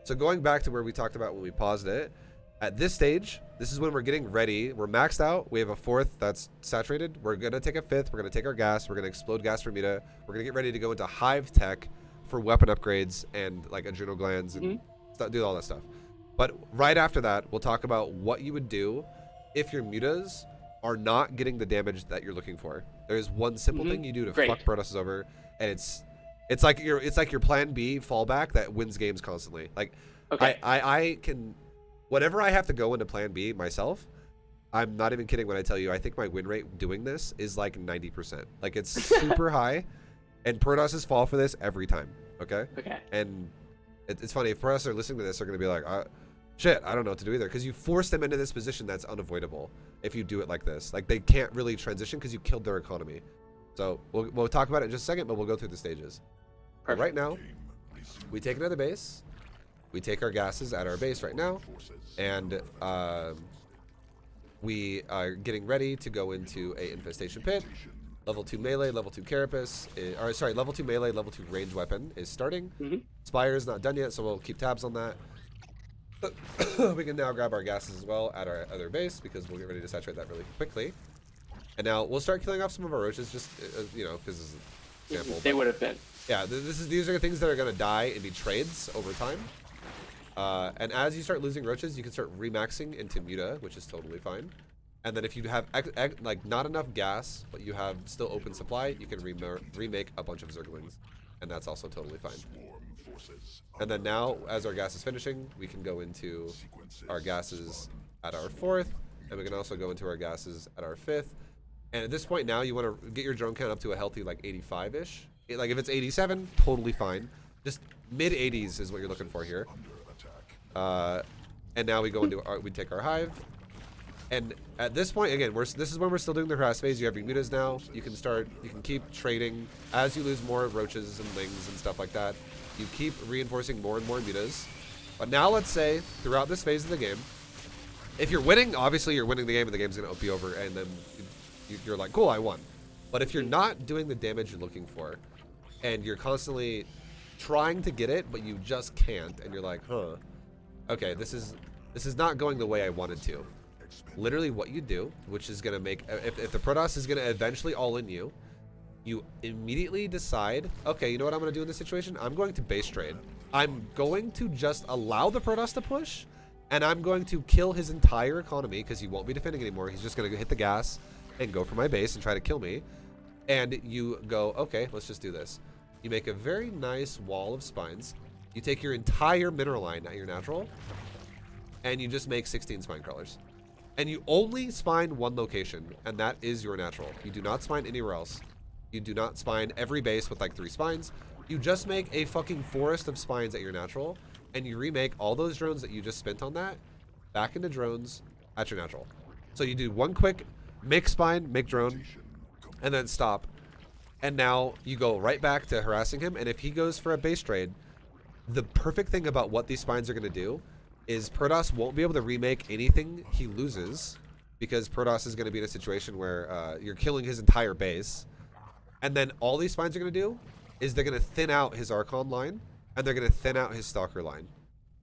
So going back to where we talked about when we paused it, at this stage, this is when we're getting ready. We're maxed out. We have a 4th that's saturated. We're going to take a 5th. We're going to take our gas. We're going to explode gas for Muta. We're going to get ready to go into Hive Tech for weapon upgrades and like adrenal glands and do all that stuff. But right after that, we'll talk about what you would do if your Mutas are not getting the damage that you're looking for. There's one simple thing you do to fuck Protosses over, and it's like your plan B fallback that wins games constantly. Like I can, whatever I have to go into plan B myself, I'm not even kidding when I tell you I think my win rate doing this is like 90%. Like it's super high, and Protosses fall for this every time. Okay. And it's funny, if Protosses are listening to this, they're gonna be like, shit, I don't know what to do either, because you force them into this position that's unavoidable if you do it like this. Like they can't really transition because you killed their economy. So we'll talk about it in just a second, but we'll go through the stages. But right now, we take another base. We take our gases at our base right now, and we are getting ready to go into a infestation pit. Level 2 melee, level 2 carapace, level 2 melee, level 2 range weapon is starting. Spire is not done yet, so we'll keep tabs on that. We can now grab our gases as well at our other base because we'll get ready to saturate that really quickly. And now we'll start killing off some of our roaches, just you know, because this is an example. They would have been. Yeah, these are things that are gonna die and be trades over time. And as you start losing roaches, you can start remaxing into Muta, which is totally fine. And then if you have like not enough gas, but you have still open supply, you can remake a bunch of Zerglings, and that's also totally fine. And then now, as our gas is finishing, we can go into our gases at our 4th, and we can also go into our gases at our 5th. And at this point now, you want to get your drone count up to a healthy like 85-ish. Like if it's 87, totally fine. Just mid 80s is what you're looking for here. And now we go into we take our hive. And at this point, again, this is when we're still doing the harass phase. You have your mutas now. You can keep trading as you lose more roaches and lings and stuff like that. You keep reinforcing more and more mutas. But now let's say throughout this phase of the game, if you're winning, obviously you're winning the game and the game's gonna OP over, and then you're like, cool, I won. But if you're not doing the damage you're looking for, and you're constantly trying to get it, but you just can't, and you're like, okay, this is not going the way I wanted to. Literally what you do, which is gonna make, if the Protoss is gonna eventually all in you, you immediately decide, okay, you know what I'm going to do in this situation? I'm going to base trade. I'm going to just allow the Protoss to push, and I'm going to kill his entire economy because he won't be defending anymore. He's just going to hit the gas and go for my base and try to kill me. And you go, okay, let's just do this. You make a very nice wall of spines. You take your entire mineral line at your natural, and you just make 16 spine crawlers. And you only spine one location, and that is your natural. You do not spine anywhere else. You do not spine every base with like 3 spines. You just make a fucking forest of spines at your natural, and you remake all those drones that you just spent on that back into drones at your natural. So you do one quick make spine, make drone, and then stop. And now you go right back to harassing him, and if he goes for a base trade, the perfect thing about what these spines are going to do is Protoss won't be able to remake anything he loses, because Protoss is going to be in a situation where you're killing his entire base. And then all these spines are going to do is they're going to thin out his Archon line, and they're going to thin out his Stalker line.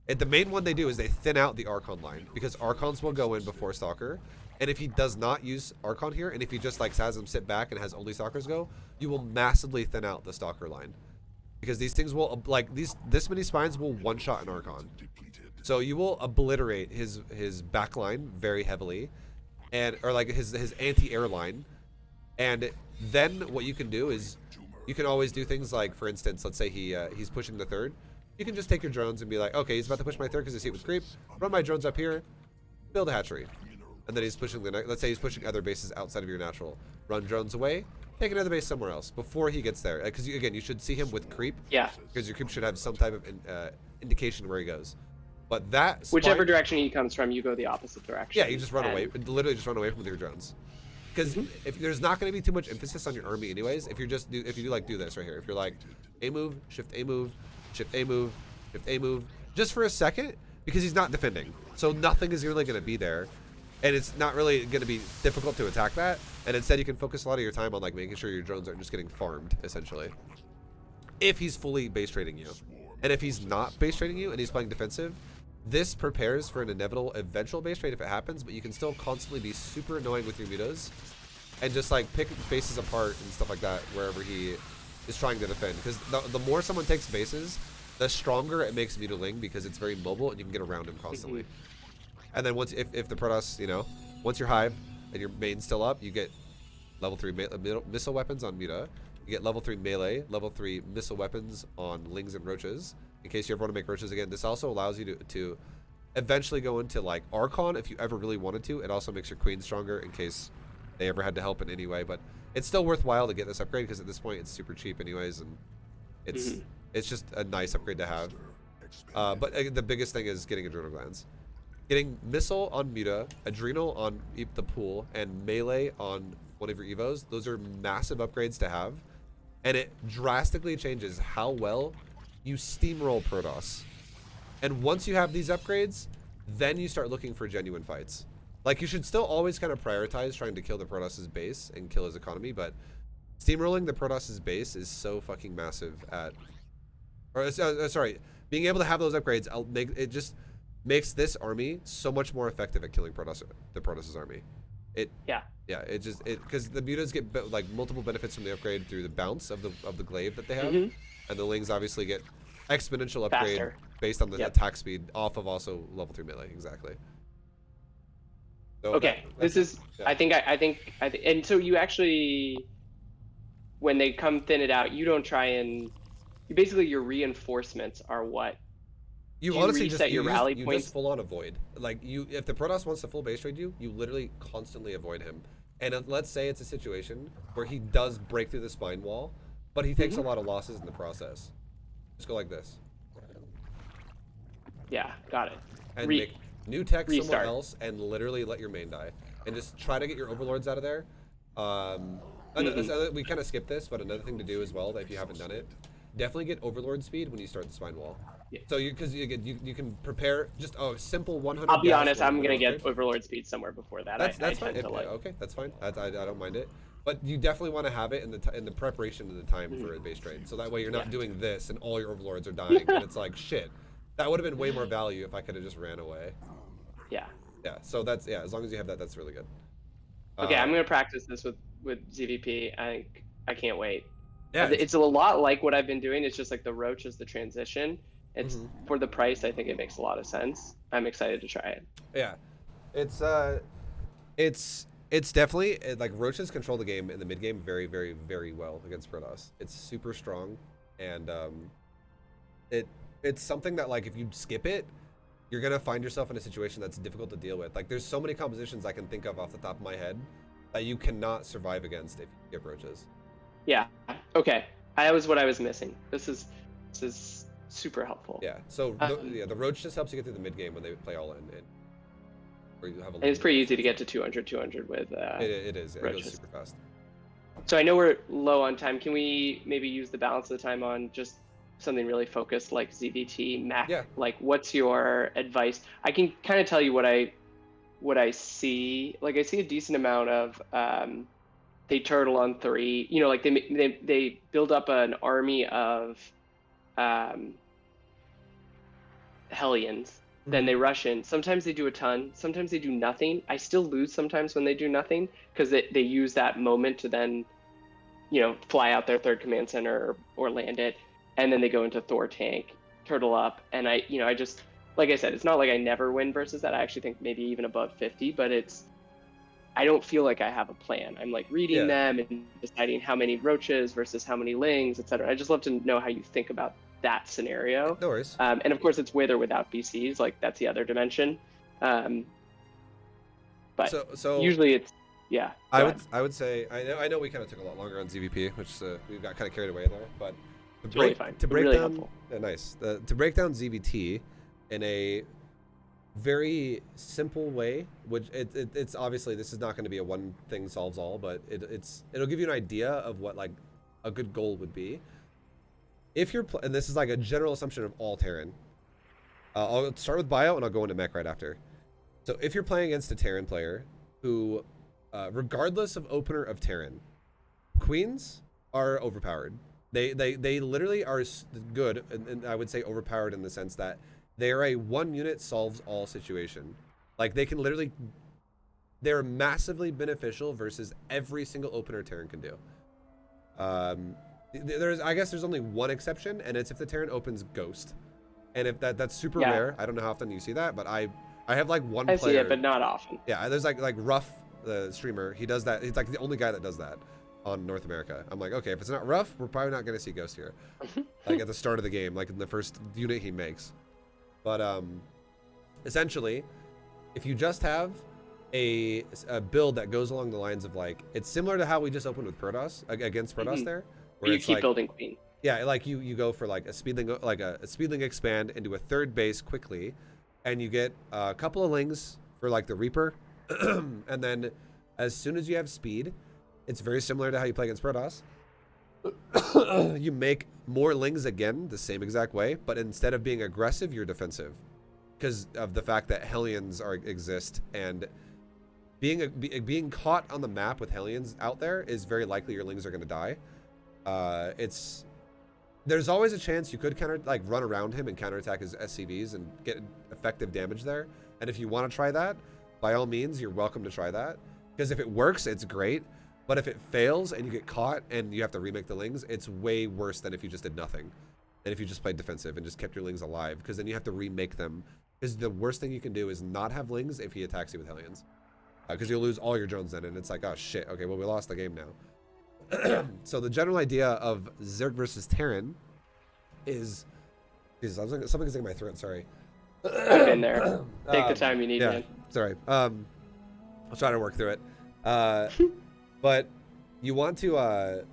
And the main one they do is they thin out the Archon line, because Archons will go in before Stalker. And if he does not use Archon here, and if he just like has him sit back and has only Stalkers go, you will massively thin out the Stalker line. Because these things will, like, this many spines will one-shot an Archon. So you will obliterate his back line very heavily, and or like his anti-air line. And then what you can do is you can always do things like, for instance, let's say he's pushing the third. You can just take your drones and be like, okay, he's about to push my third because I see it with creep. Run my drones up here, build a hatchery. And then he's pushing the next, let's say he's pushing other bases outside of your natural. Run drones away, take another base somewhere else before he gets there. Because again, you should see him with creep. Yeah. Because your creep should have some type of indication where he goes. But that whichever direction he comes from, you go the opposite direction. Yeah, you just run away. Literally just run away from your drones. Because if there's not going to be too much emphasis on your army anyways, if you do this right here, if you're like A move, shift A move, shift A move, shift A move, just for a second, because he's not defending. So nothing is really going to be there. And it's not really going to be difficult to attack that. And instead you can focus a lot of your time on like making sure your drones aren't just getting farmed, essentially. If he's fully base trading you. And if he's not base trading you and he's playing defensive, this prepares for an inevitable eventual base trade if it happens, but you can still constantly be super annoying with your mutas and just like pick bases apart and stuff like that wherever he is trying to defend. Because the more someone takes bases, the stronger it makes Ling because it's very mobile and you can get around him constantly. And then once if the Protoss, you know, once you're hive and your main's still up, you get level 3 missile weapons on Muta. You get level 3 melee, level 3 missile weapons on Lings and Roaches. In case you ever want to make Roaches again, this also allows you to eventually go into like Archon if you ever really wanted to. It also makes your Queen stronger in case they ever had to help in any way. But it's still worthwhile to get this upgrade because at this point it's super cheap anyways, and it's just a nice upgrade to have. But the biggest thing is getting Adrenal Glands. Getting Missile on Muta, Adrenal on the pool, and Melee on one of your Evos. Those are massive upgrades to have. And it drastically changes how well you steamroll Protoss. And once you have these upgrades, then you start looking for genuine fights. Like, you should still always kind of prioritize trying to kill the Protoss's base and kill his economy, but steamrolling the Protoss's base is so fucking massive at... sorry, being able to have those upgrades, it just makes this army so much more effective at killing the Protoss's army. Yeah, because the mutas get like multiple benefits from the upgrade through the bounce of the glaive that they have, and the Lings obviously get exponential upgrade faster, based on the attack speed off of also level 3 melee. Exactly. So okay, this is I think, and so you actually, when they come thin it out, you don't try and basically your reinforcements are what. You honestly reset your rally points. You just full on avoid. Like if the Protoss wants to full base trade you, you literally constantly avoid him. And let's say it's a situation where he does break through the spine wall, but he takes a lot of losses in the process. Just go like this. Yeah, got it. And make new tech somewhere else and literally let your main die. And just try to get your overlords out of there. We kind of skipped this, but another thing to do as well, if you haven't done it, definitely get overlord speed when you start the spine wall. Yeah. So you can prepare just a simple 100. I'll be honest, I'm gonna get overlord speed somewhere before that. That's fine. Okay, that's fine. I don't mind it. But you definitely want to have it in the preparation of the time for a base trade. So that way you're not doing this and all your overlords are dying and it's like shit. That would have been way more value if I could have just ran away. Yeah. Yeah. So as long as you have that, that's really good. Okay, I'm gonna practice this with ZvP. I think I can't wait. Yeah, It's a lot like what I've been doing. It's just like the Roach is the transition. It's mhm. for the price. I think it makes a lot of sense. I'm excited to try it. Yeah, it's it's definitely like Roaches control the game in the mid game very very very well against Protoss. It's super strong, and it it's something that like if you skip it, you're gonna find yourself in a situation that's difficult to deal with. Like there's so many compositions I can think of off the top of my head that you cannot survive against if you skip Roaches. Yeah. Okay. That was what I was missing. This is super helpful. Yeah. So Um, the Roach just helps you get through the mid game when they play all in, and or you have a and it's pretty easy to get to 200 with it is. It goes Roaches. super fast. So I know we're low on time. Can we maybe use the balance of the time on just something really focused like ZvT, Mech? Yeah. Like, what's your advice? I can kind of tell you what I see. Like, I see a decent amount of they turtle on 3. You know, like they build up an army of Hellions. Then they rush in. Sometimes they do a ton. Sometimes they do nothing. I still lose sometimes when they do nothing because they use that moment to then, fly out their third command center or land it, and then they go into Thor tank, turtle up, and I just like I said, it's not like I never win versus that. I actually think maybe even above 50, but I don't feel like I have a plan. I'm like reading Yeah. them and deciding how many roaches versus how many lings, etc. I just love to know how you think about that scenario. No worries. And of course, it's with or without BCs. Like that's the other dimension. But So usually it's yeah. I would say I know we kind of took a lot longer on ZvP, which we got kind of carried away there, but Totally fine. to break Really down helpful. nice to break down ZvT in a very simple way, which it's obviously this is not going to be a one thing solves all, but it'll give you an idea of what like a good goal would be. If you're and this is like a general assumption of all Terran. I'll start with Bio and I'll go into Mech right after. So if you're playing against a Terran player who, regardless of opener of Terran, Queens are overpowered. They literally are good, and I would say overpowered in the sense that they are a one unit solves all situation. Like they can literally, they're massively beneficial versus every single opener Terran can do. I guess there's only one exception, and it's if the Terran opens Ghost, and if that's super rare. I don't know how often you see that, but I have like one player. I see it, but not often. Yeah, there's like Ruff, the streamer. He does that. He's like the only guy that does that on North America. I'm like, okay, if it's not Ruff, we're probably not going to see Ghost here. Like at the start of the game, like in the first unit he makes. But essentially, if you just have a build that goes along the lines of like, it's similar to how we just opened with Protoss against Protoss there. Where you keep like, building Queen. Yeah, like you go for like a speedling, like a speedling expand into a third base quickly, and you get a couple of lings for like the Reaper, and then as soon as you have speed, it's very similar to how you play against Protoss. You make more lings again the same exact way, but instead of being aggressive, you're defensive, because of the fact that Hellions exist, and being caught on the map with Hellions out there is very likely your lings are going to die. There's always a chance you could run around him and counterattack his SCVs and get effective damage there. And if you want to try that, by all means, you're welcome to try that. Because if it works, it's great. But if it fails and you get caught and you have to remake the lings, it's way worse than if you just did nothing. And if you just played defensive and just kept your lings alive. Because then you have to remake them. Because the worst thing you can do is not have lings if he attacks you with Hellions. Because you'll lose all your drones then. And it's like, oh shit, okay, well we lost the game now. So the general idea of Zerg versus Terran is something's in my throat. Sorry. I've been there. Take the time you need, man. Sorry. I'll try to work through it. But you want to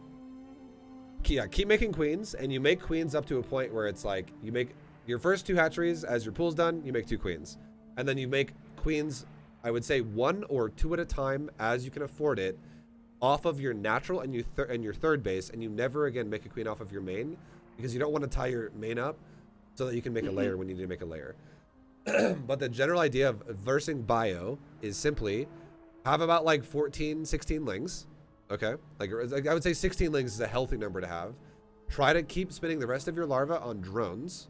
keep making queens, and you make queens up to a point where it's like you make your first 2 hatcheries. As your pool's done, you make 2 queens, and then you make queens. I would say 1 or 2 at a time as you can afford it, off of your natural and your third base, and you never again make a queen off of your main, because you don't want to tie your main up so that you can make a layer when you need to make a layer. But the general idea of versing Bio is simply have about like 14, 16 lings. Okay, like I would say 16 lings is a healthy number to have. Try to keep spending the rest of your larva on drones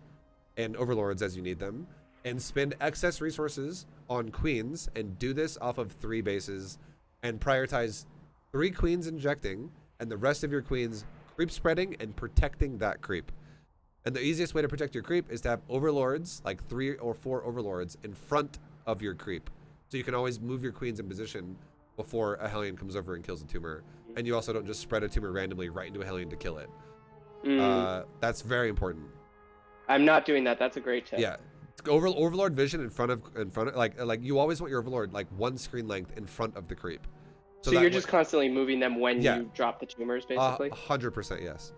and overlords as you need them, and spend excess resources on queens, and do this off of 3 bases, and prioritize 3 queens injecting and the rest of your queens creep spreading and protecting that creep. And the easiest way to protect your creep is to have overlords, like 3 or 4 overlords in front of your creep. So you can always move your queens in position before a Hellion comes over and kills a tumor. And you also don't just spread a tumor randomly right into a Hellion to kill it. That's very important. I'm not doing that. That's a great tip. Yeah. Overlord vision in front of like you always want your overlord like 1 screen length in front of the creep. So you're just constantly moving them when you drop the tumors, basically? 100%, yes.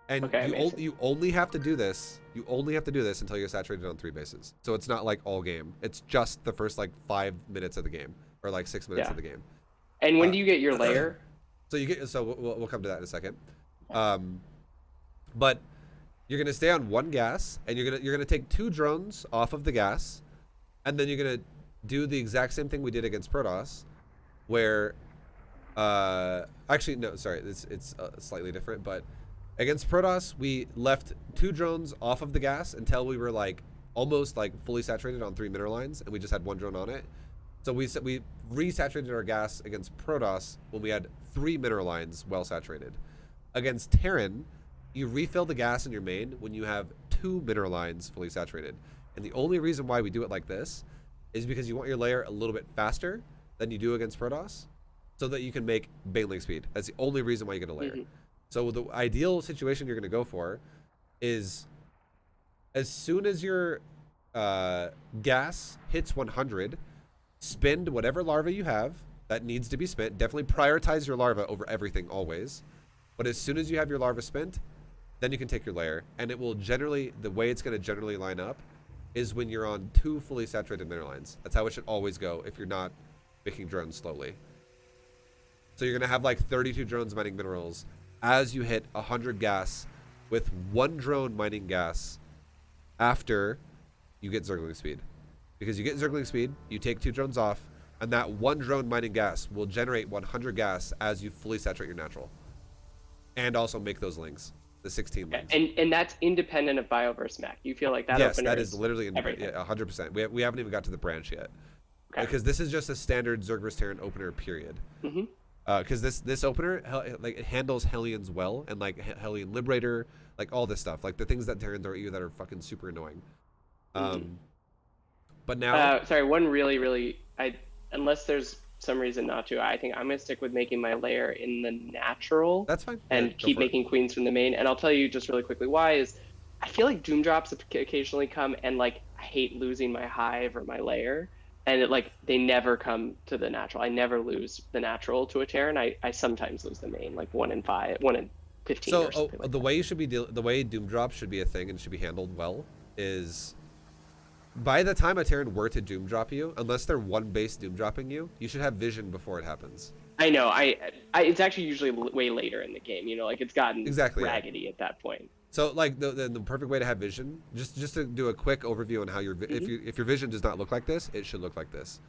And Okay, you only have to do this. You only have to do this until you're saturated on 3 bases. So it's not like all game. It's just the first like 5 minutes of the game, or like 6 minutes of the game. And when do you get your layer? So you get. So we'll come to that in a second. But you're gonna stay on 1 gas, and you're gonna take 2 drones off of the gas, and then you're gonna do the exact same thing we did against Protoss, where actually no, sorry, it's slightly different, but against Protoss we left 2 drones off of the gas until we were like almost like fully saturated on 3 mineral lines, and we just had 1 drone on it. So we resaturated our gas against Protoss when we had 3 mineral lines well saturated. Against Terran, you refill the gas in your main when you have 2 mineral lines fully saturated. And the only reason why we do it like this is because you want your layer a little bit faster than you do against Protoss, so that you can make Baneling speed. That's the only reason why you get a layer. So the ideal situation you're going to go for is as soon as your gas hits 100, spend whatever larva you have that needs to be spent. Definitely prioritize your larva over everything always. But as soon as you have your larva spent, then you can take your layer. And it will generally, the way it's going to generally line up is when you're on 2 fully saturated mineral lines. That's how it should always go if you're not making drones slowly. So you're going to have like 32 drones mining minerals as you hit 100 gas with 1 drone mining gas after you get Zergling speed. Because you get Zergling speed, you take 2 drones off, and that 1 drone mining gas will generate 100 gas as you fully saturate your natural. And also make those Lings, the 16 Lings. And that's independent of Bio versus Mech. You feel like that yes, opener that is literally independent. Yeah, 100%. We haven't even got to the branch yet. Okay. Because this is just a standard Zerg vs Terran opener, period. Because this opener, like, it handles Hellions well, and like Hellion Liberator, like all this stuff, like the things that Terran throw at you that are fucking super annoying. But now, sorry, one really, unless there's some reason not to, I think I'm gonna stick with making my layer in the natural. That's fine. And Yeah, keep making queens from the main. And I'll tell you just really quickly why is, I feel like Doom drops occasionally come, and like I hate losing my hive or my layer. And it, like, they never come to the natural. I never lose the natural to a Terran. I sometimes lose the main, like 1 in 5, 1 in 15 or something like the that. way you should be the way Doom drop should be a thing and should be handled well is, by the time a Terran were to Doom drop you, unless they're 1 base Doom dropping you, you should have vision before it happens. I know. It's actually usually way later in the game. You know, like it's gotten raggedy at that point. So like the perfect way to have vision, just to do a quick overview on how if your vision does not look like this, it should look like this.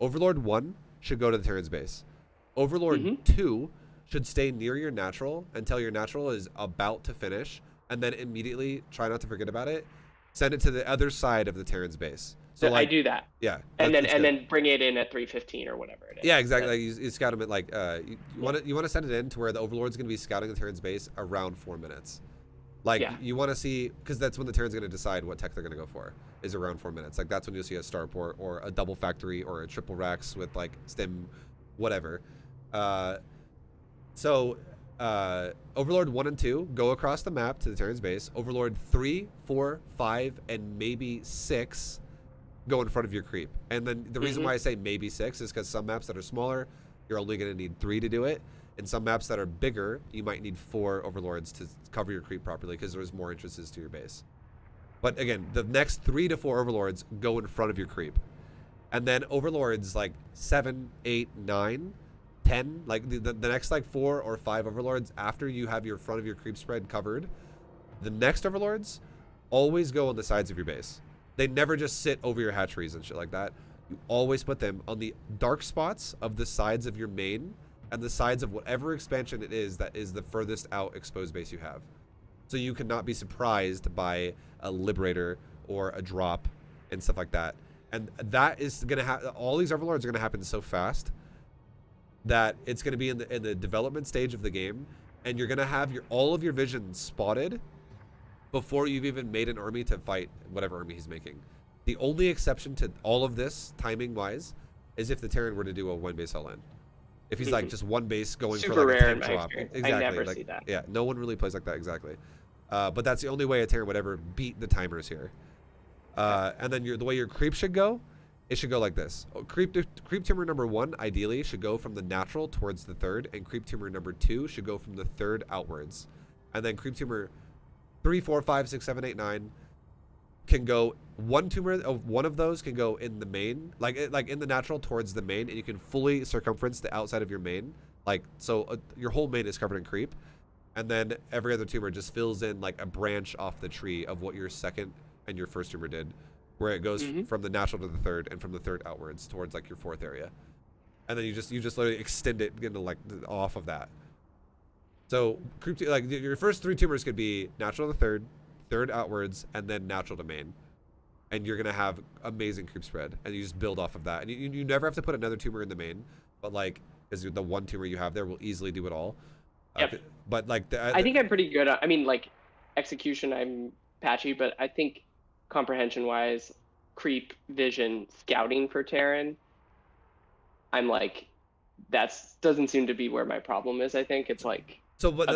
Overlord 1 should go to the Terran's base. Overlord 2 should stay near your natural until your natural is about to finish, and then immediately try not to forget about it. Send it to the other side of the Terran's base. So like, I do that. Yeah. And then bring it in at 315 or whatever it is. Yeah, exactly. Like you scout them at like you want to send it in to where the Overlord's going to be scouting the Terran's base around 4 minutes. Like you want to see, because that's when the Terran's going to decide what tech they're going to go for, is around 4 minutes. Like that's when you'll see a starport or a double factory or a triple racks with like stim, whatever. Overlord 1 and 2 go across the map to the Terran's base. Overlord 3, 4, 5, and maybe 6 go in front of your creep. And then the reason why I say maybe 6 is because some maps that are smaller, you're only going to need 3 to do it. And some maps that are bigger, you might need 4 Overlords to cover your creep properly because there's more entrances to your base. But again, the next 3 to 4 Overlords go in front of your creep. And then Overlords like 7, 8, 9, 10, like the next like 4 or 5 Overlords after you have your front of your creep spread covered, the next Overlords always go on the sides of your base. They never just sit over your hatcheries and shit like that. You always put them on the dark spots of the sides of your main and the sides of whatever expansion it is that is the furthest out exposed base you have. So you cannot be surprised by a Liberator or a drop and stuff like that. And that is going to happen. All these Overlords are going to happen so fast that it's going to be in the development stage of the game. and you're gonna have all of your vision spotted before you've even made an army to fight whatever army he's making. The only exception to all of this, timing-wise, is if the Terran were to do a one base all in. If he's like just one base going Super for like rare a 10 in my drop. experience. Exactly. I never like, see that. Yeah, no one really plays like that exactly. But that's the only way a Terran would ever beat the timers here. And then the way your creep should go, it should go like this. Creep tumor number 1 ideally should go from the natural towards the third, and creep tumor number 2 should go from the third outwards. And then creep tumor 3, 4, 5, 6, 7, 8, 9 can go one of those can go in the main, like in the natural towards the main, and you can fully circumference the outside of your main, like so your whole main is covered in creep, and then every other tumor just fills in like a branch off the tree of what your second and your first tumor did, where it goes from the natural to the third and from the third outwards towards like your fourth area, and then you just literally extend it into like off of that. So creep, like your first 3 tumors could be natural to third, third outwards, and then natural to main, and you're gonna have amazing creep spread, and you just build off of that, and you never have to put another tumor in the main, but like because the one tumor you have there will easily do it all. Yep. But like I think I'm pretty good at, I mean, like execution I'm patchy, but I think comprehension wise, creep, vision, scouting for Terran, I'm like, that's doesn't seem to be where my problem is. I think it's like, so, but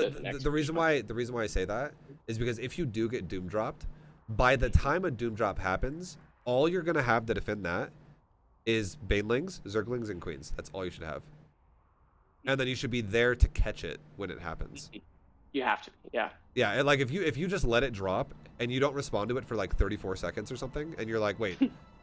the reason why I say that is because if you do get doom dropped, by the time a doom drop happens, all you're gonna have to defend that is banelings, zerglings, and queens. That's all you should have, and then you should be there to catch it when it happens. You have to, yeah. Yeah, and like if you just let it drop and you don't respond to it for like 34 seconds or something, and you're like, wait,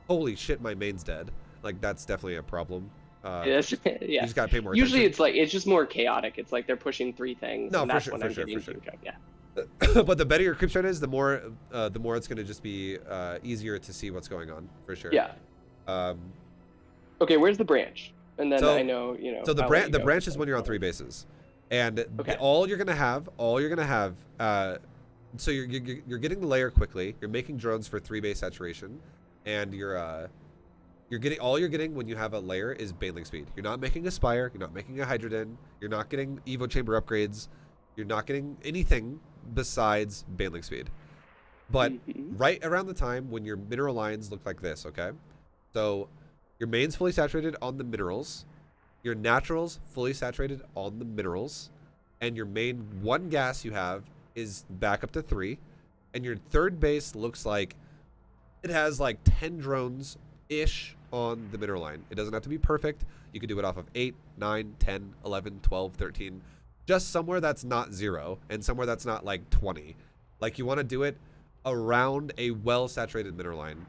holy shit, my main's dead. Like that's definitely a problem. Yeah. You just gotta pay more Usually attention. it's like, it's just more chaotic. It's like they're pushing 3 things. No, and for that's sure, when for I'm sure, getting for sure. Yeah. But the better your creep strat is, the more it's gonna just be easier to see what's going on, for sure. Yeah. Okay, where's the branch? And then I know, you know. So the branch is when you're on 3 bases, and all you're gonna have, so you're getting the layer quickly. You're making drones for 3 base saturation, and you're getting when you have a layer is baneling speed. You're not making a spire. You're not making a hydrogen. You're not getting evo chamber upgrades. You're not getting anything besides baneling speed. But right around the time when your mineral lines look like this, okay? So your main's fully saturated on the minerals, your naturals fully saturated on the minerals, and your main 1 gas you have is back up to 3, and your third base looks like it has like 10 drones ish on the mineral line. It doesn't have to be perfect. You can do it off of 8, 9, 10, 11, 12, 13. Just somewhere that's not 0 and somewhere that's not like 20. Like you want to do it around a well-saturated mineral line.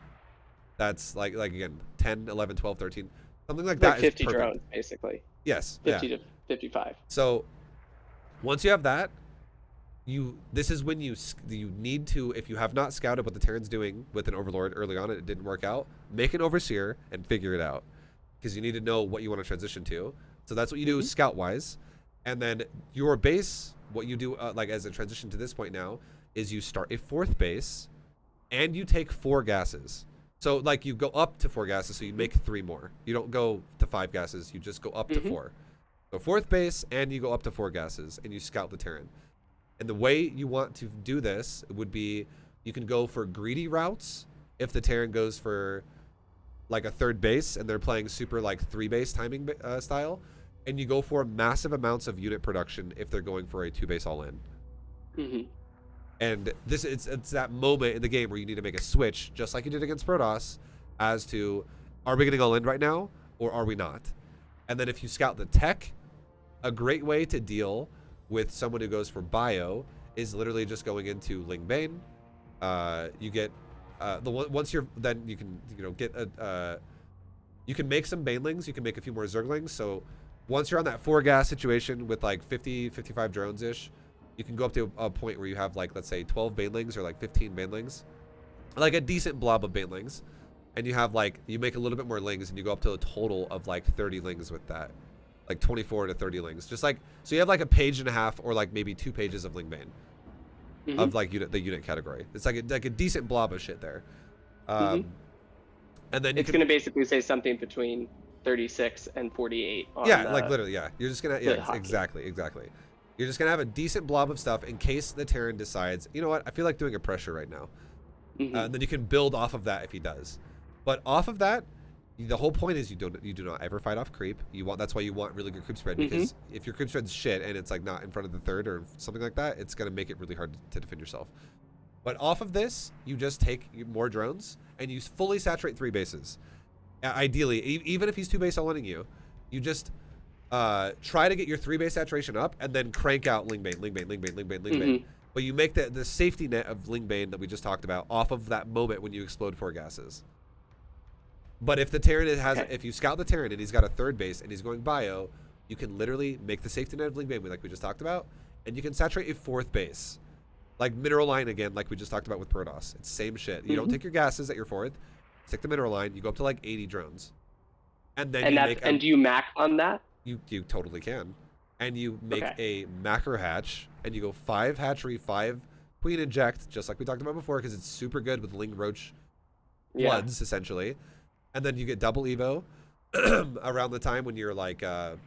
That's like again, 10, 11, 12, 13. Something like that 50 is perfect. drones, basically. Yes. 50 to 55. So once you have that, this is when you need to, if you have not scouted what the Terran's doing with an Overlord early on and it didn't work out, make an Overseer and figure it out, because you need to know what you want to transition to. So that's what you do scout-wise, and then your base, what you do like as a transition to this point now, is you start a 4th base, and you take 4 gases. So like you go up to 4 gases, so you make 3 more. You don't go to 5 gases, you just go up to 4. So 4th base, and you go up to 4 gases, and you scout the Terran. And the way you want to do this would be, you can go for greedy routes if the Terran goes for like a 3rd base and they're playing super like 3 base timing style, and you go for massive amounts of unit production if they're going for a 2 base all in. And it's that moment in the game where you need to make a switch, just like you did against Protoss, as to, are we getting all in right now or are we not? And then if you scout the tech, a great way to deal with someone who goes for bio is literally just going into Ling Bane. You get once you're, then you can get you can make some banelings, you can make a few more zerglings. So once you're on that 4 gas situation with like 50 55 drones ish, you can go up to a point where you have like, let's say 12 banelings or like 15 banelings, like a decent blob of banelings, and you have like, you make a little bit more lings and you go up to a total of like 30 lings with that. Like 24 to 30 lings, just like, so you have like a page and a half or like maybe 2 pages of Ling Bane of like the unit category. It's like a decent blob of shit there. And then it's gonna basically say something between 36 and 48 on like literally, yeah, you're just gonna, yeah, exactly. You're just going to have a decent blob of stuff in case the Terran decides, you know what, I feel like doing a pressure right now. And then you can build off of that if he does. But off of that, the whole point is you do not ever fight off creep. That's why you want really good creep spread, because if your creep spread's shit and it's like not in front of the third or something like that, it's going to make it really hard to defend yourself. But off of this, you just take more drones and you fully saturate 3 bases. Ideally, even if he's 2 base all-inning you, you just try to get your 3 base saturation up and then crank out Ling Bane, Ling Bane, Ling Bane, Ling Bane, Ling Bane. But you make the safety net of Ling Bane that we just talked about off of that moment when you explode 4 gases. But if the Terran if you scout the Terran and he's got a 3rd base and he's going bio, you can literally make the safety net of Ling Bane like we just talked about, and you can saturate a 4th base. Like mineral line again, like we just talked about with Protoss. It's same shit. You don't take your gases at your 4th, stick the mineral line, you go up to like 80 drones. And then and do you mac on that? You totally can. And you make a macro hatch, and you go 5 hatchery, 5 queen inject, just like we talked about before, because it's super good with Ling Roach bloods, essentially. And then you get double Evo around the time when you're like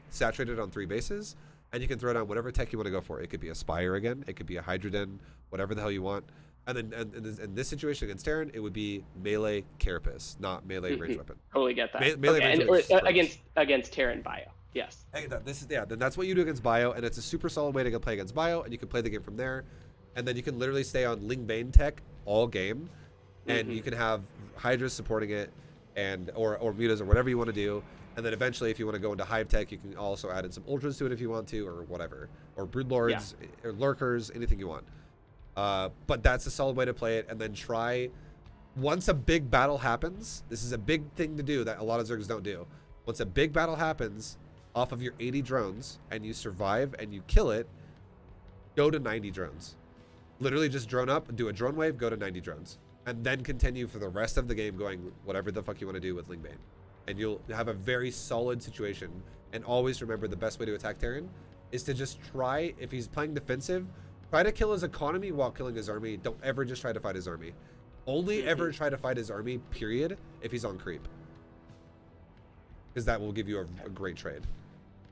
saturated on 3 bases, and you can throw down whatever tech you want to go for. It could be a Spire again, it could be a Hydroden, whatever the hell you want. And then in this situation against Terran, it would be melee Carapace, not melee range weapon. Totally get that. Melee against Terran Bio. Yes. Hey, then that's what you do against Bio, and it's a super solid way to play against Bio, and you can play the game from there. And then you can literally stay on Ling Bane tech all game, and you can have Hydras supporting it, and or mutas or whatever you want to do. And then eventually, if you want to go into Hive tech, you can also add in some Ultras to it if you want to, or whatever, or Broodlords, or Lurkers, anything you want. But that's a solid way to play it. And then try, once a big battle happens, this is a big thing to do that a lot of Zergs don't do. Once a big battle happens, off of your 80 drones, and you survive and you kill it, go to 90 drones. Literally just drone up, do a drone wave, go to 90 drones. And then continue for the rest of the game going whatever the fuck you want to do with Ling Bane. And you'll have a very solid situation. And always remember, the best way to attack Terran is to just try, if he's playing defensive, try to kill his economy while killing his army. Don't ever just try to fight his army. Only ever try to fight his army, period, if he's on creep. Because that will give you a great trade.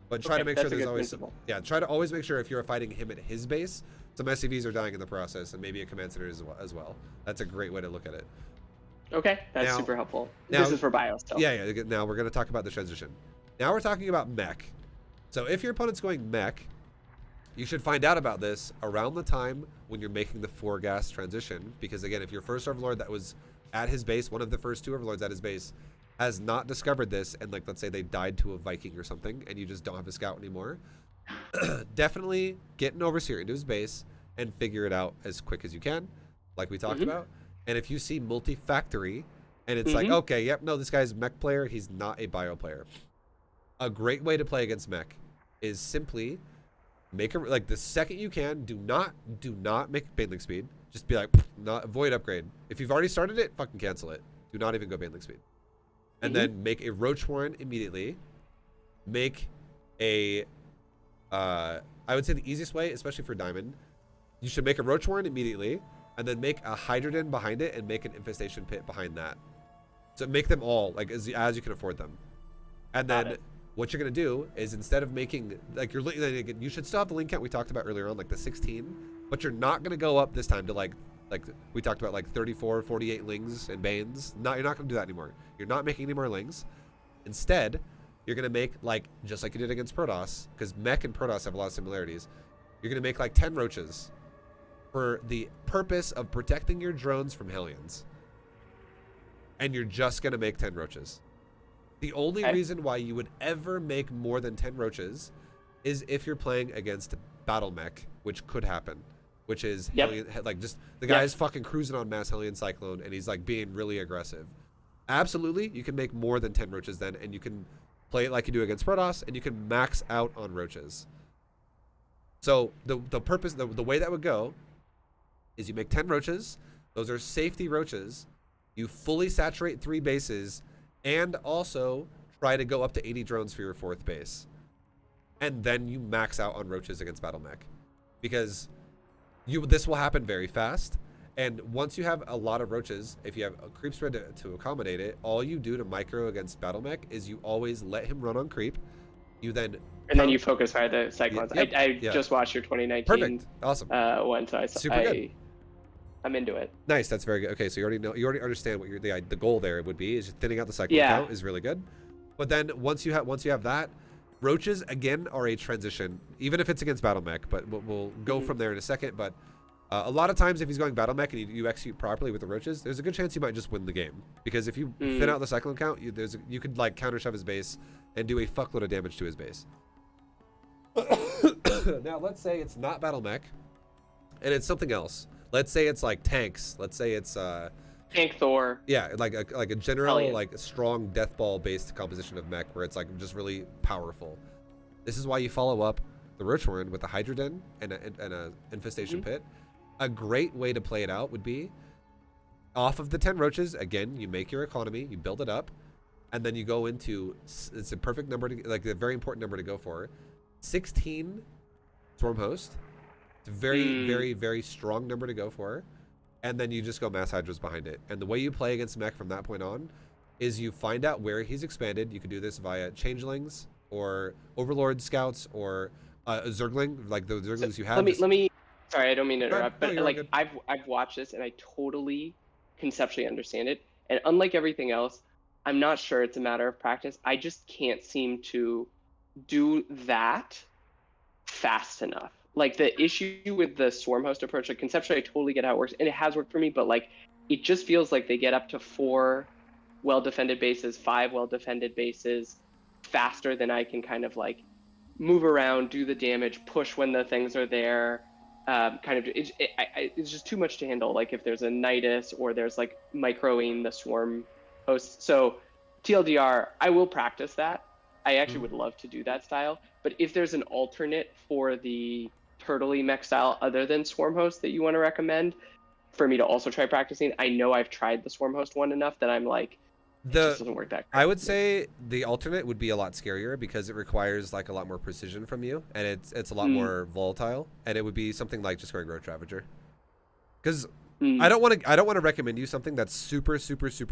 But try to make sure there's always try to always make sure if you're fighting him at his base, some SCVs are dying in the process, and maybe a command center as well. That's a great way to look at it. Okay, that's super helpful. This is for Bio still. Yeah. Now we're going to talk about the transition. Now we're talking about Mech. So if your opponent's going Mech, you should find out about this around the time when you're making the 4 gas transition, because again, if your first Overlord that was at his base, one of the first 2 Overlords at his base, has not discovered this, and like let's say they died to a Viking or something, and you just don't have a scout anymore, definitely get an Overseer into his base and figure it out as quick as you can, like we talked about. And if you see multi-factory, and it's like, okay, yep, no, this guy's Mech player, he's not a Bio player. A great way to play against Mech is simply make like the second you can, do not make Baneling speed. Just be like, not avoid upgrade. If you've already started it, fucking cancel it. Do not even go Baneling speed. And then make a Roach Warren immediately. Make a, I would say the easiest way, especially for Diamond, you should make a Roach Warren immediately, and then make a Hydroden behind it and make an Infestation Pit behind that. So make them all, like, as you can afford them. And then what you're going to do is, instead of making, like, you should still have the link count we talked about earlier on, like the 16, but you're not going to go up this time to like we talked about, like 34, 48 Lings and Banes. No, you're not going to do that anymore. You're not making any more Lings. Instead, you're going to make, like, just like you did against Protoss, because Mech and Protoss have a lot of similarities. You're going to make like 10 Roaches for the purpose of protecting your drones from Hellions. And you're just going to make 10 Roaches. The only reason why you would ever make more than 10 Roaches is if you're playing against Battle Mech, which could happen. Which is Hellion, like, just the guy's fucking cruising on mass Hellion Cyclone, and he's like being really aggressive. Absolutely, you can make more than 10 Roaches then, and you can play it like you do against Protoss, and you can max out on Roaches. So the way that would go is you make 10 Roaches. Those are safety Roaches. You fully saturate 3 bases, and also try to go up to 80 drones for your 4th base. And then you max out on Roaches against Battle Mech. Because this will happen very fast. And once you have a lot of Roaches, if you have a creep spread to accommodate it, all you do to micro against Battle Mech is you always let him run on creep. You then And then you focus fire the cyclones. Yep, I yeah. just watched your 2019 Perfect. Awesome. one, so Super good. I'm into it. Nice. That's very good. Okay, so you already understand what the goal there would be, is just thinning out the cyclone count is really good. But then once you have that, roaches again are a transition, even if it's against battle mech. But we'll go from there in a second. But a lot of times, if he's going battle mech and you execute properly with the roaches, there's a good chance you might just win the game, because if you thin out the cyclone count, you could like counter shove his base and do a fuckload of damage to his base. Now let's say it's not battle mech, and it's something else. Let's say it's like tanks. Let's say it's Tank Thor. yeah, like a general like a strong death ball based composition of mech where it's like just really powerful. This is why you follow up the Roach Horn with a Hydra Den and a infestation pit. A great way to play it out would be off of the 10 roaches. Again, you make your economy, you build it up, and then you go into, it's a perfect number to, like a very important number to go for, 16 Swarm Host. It's a very, very, very strong number to go for. And then you just go mass Hydras behind it. And the way you play against mech from that point on is you find out where he's expanded. You can do this via Changelings or Overlord Scouts or Zergling, like the Zerglings you have. Let me. Sorry, I don't mean to interrupt, No, but like good. I've watched this and I totally conceptually understand it. And unlike everything else, I'm not sure it's a matter of practice. I just can't seem to do that fast enough. Like the issue with the swarm host approach, like conceptually, I totally get how it works, and it has worked for me. But like, it just feels like they get up to 4 well-defended bases, 5 well-defended bases faster than I can kind of like move around, do the damage, push when the things are there. It's just too much to handle. Like if there's a Nidus or there's like microing the swarm host. So TLDR, I will practice that. I actually would love to do that style. But if there's an alternate for the turtley mech style other than swarm host that you want to recommend for me to also try practicing, I know I've tried the swarm host one enough that I'm like, it just doesn't work that great. I would say the alternate would be a lot scarier because it requires like a lot more precision from you, and it's a lot more volatile, and it would be something like just going Roach Ravager. Because I don't want to recommend you something that's super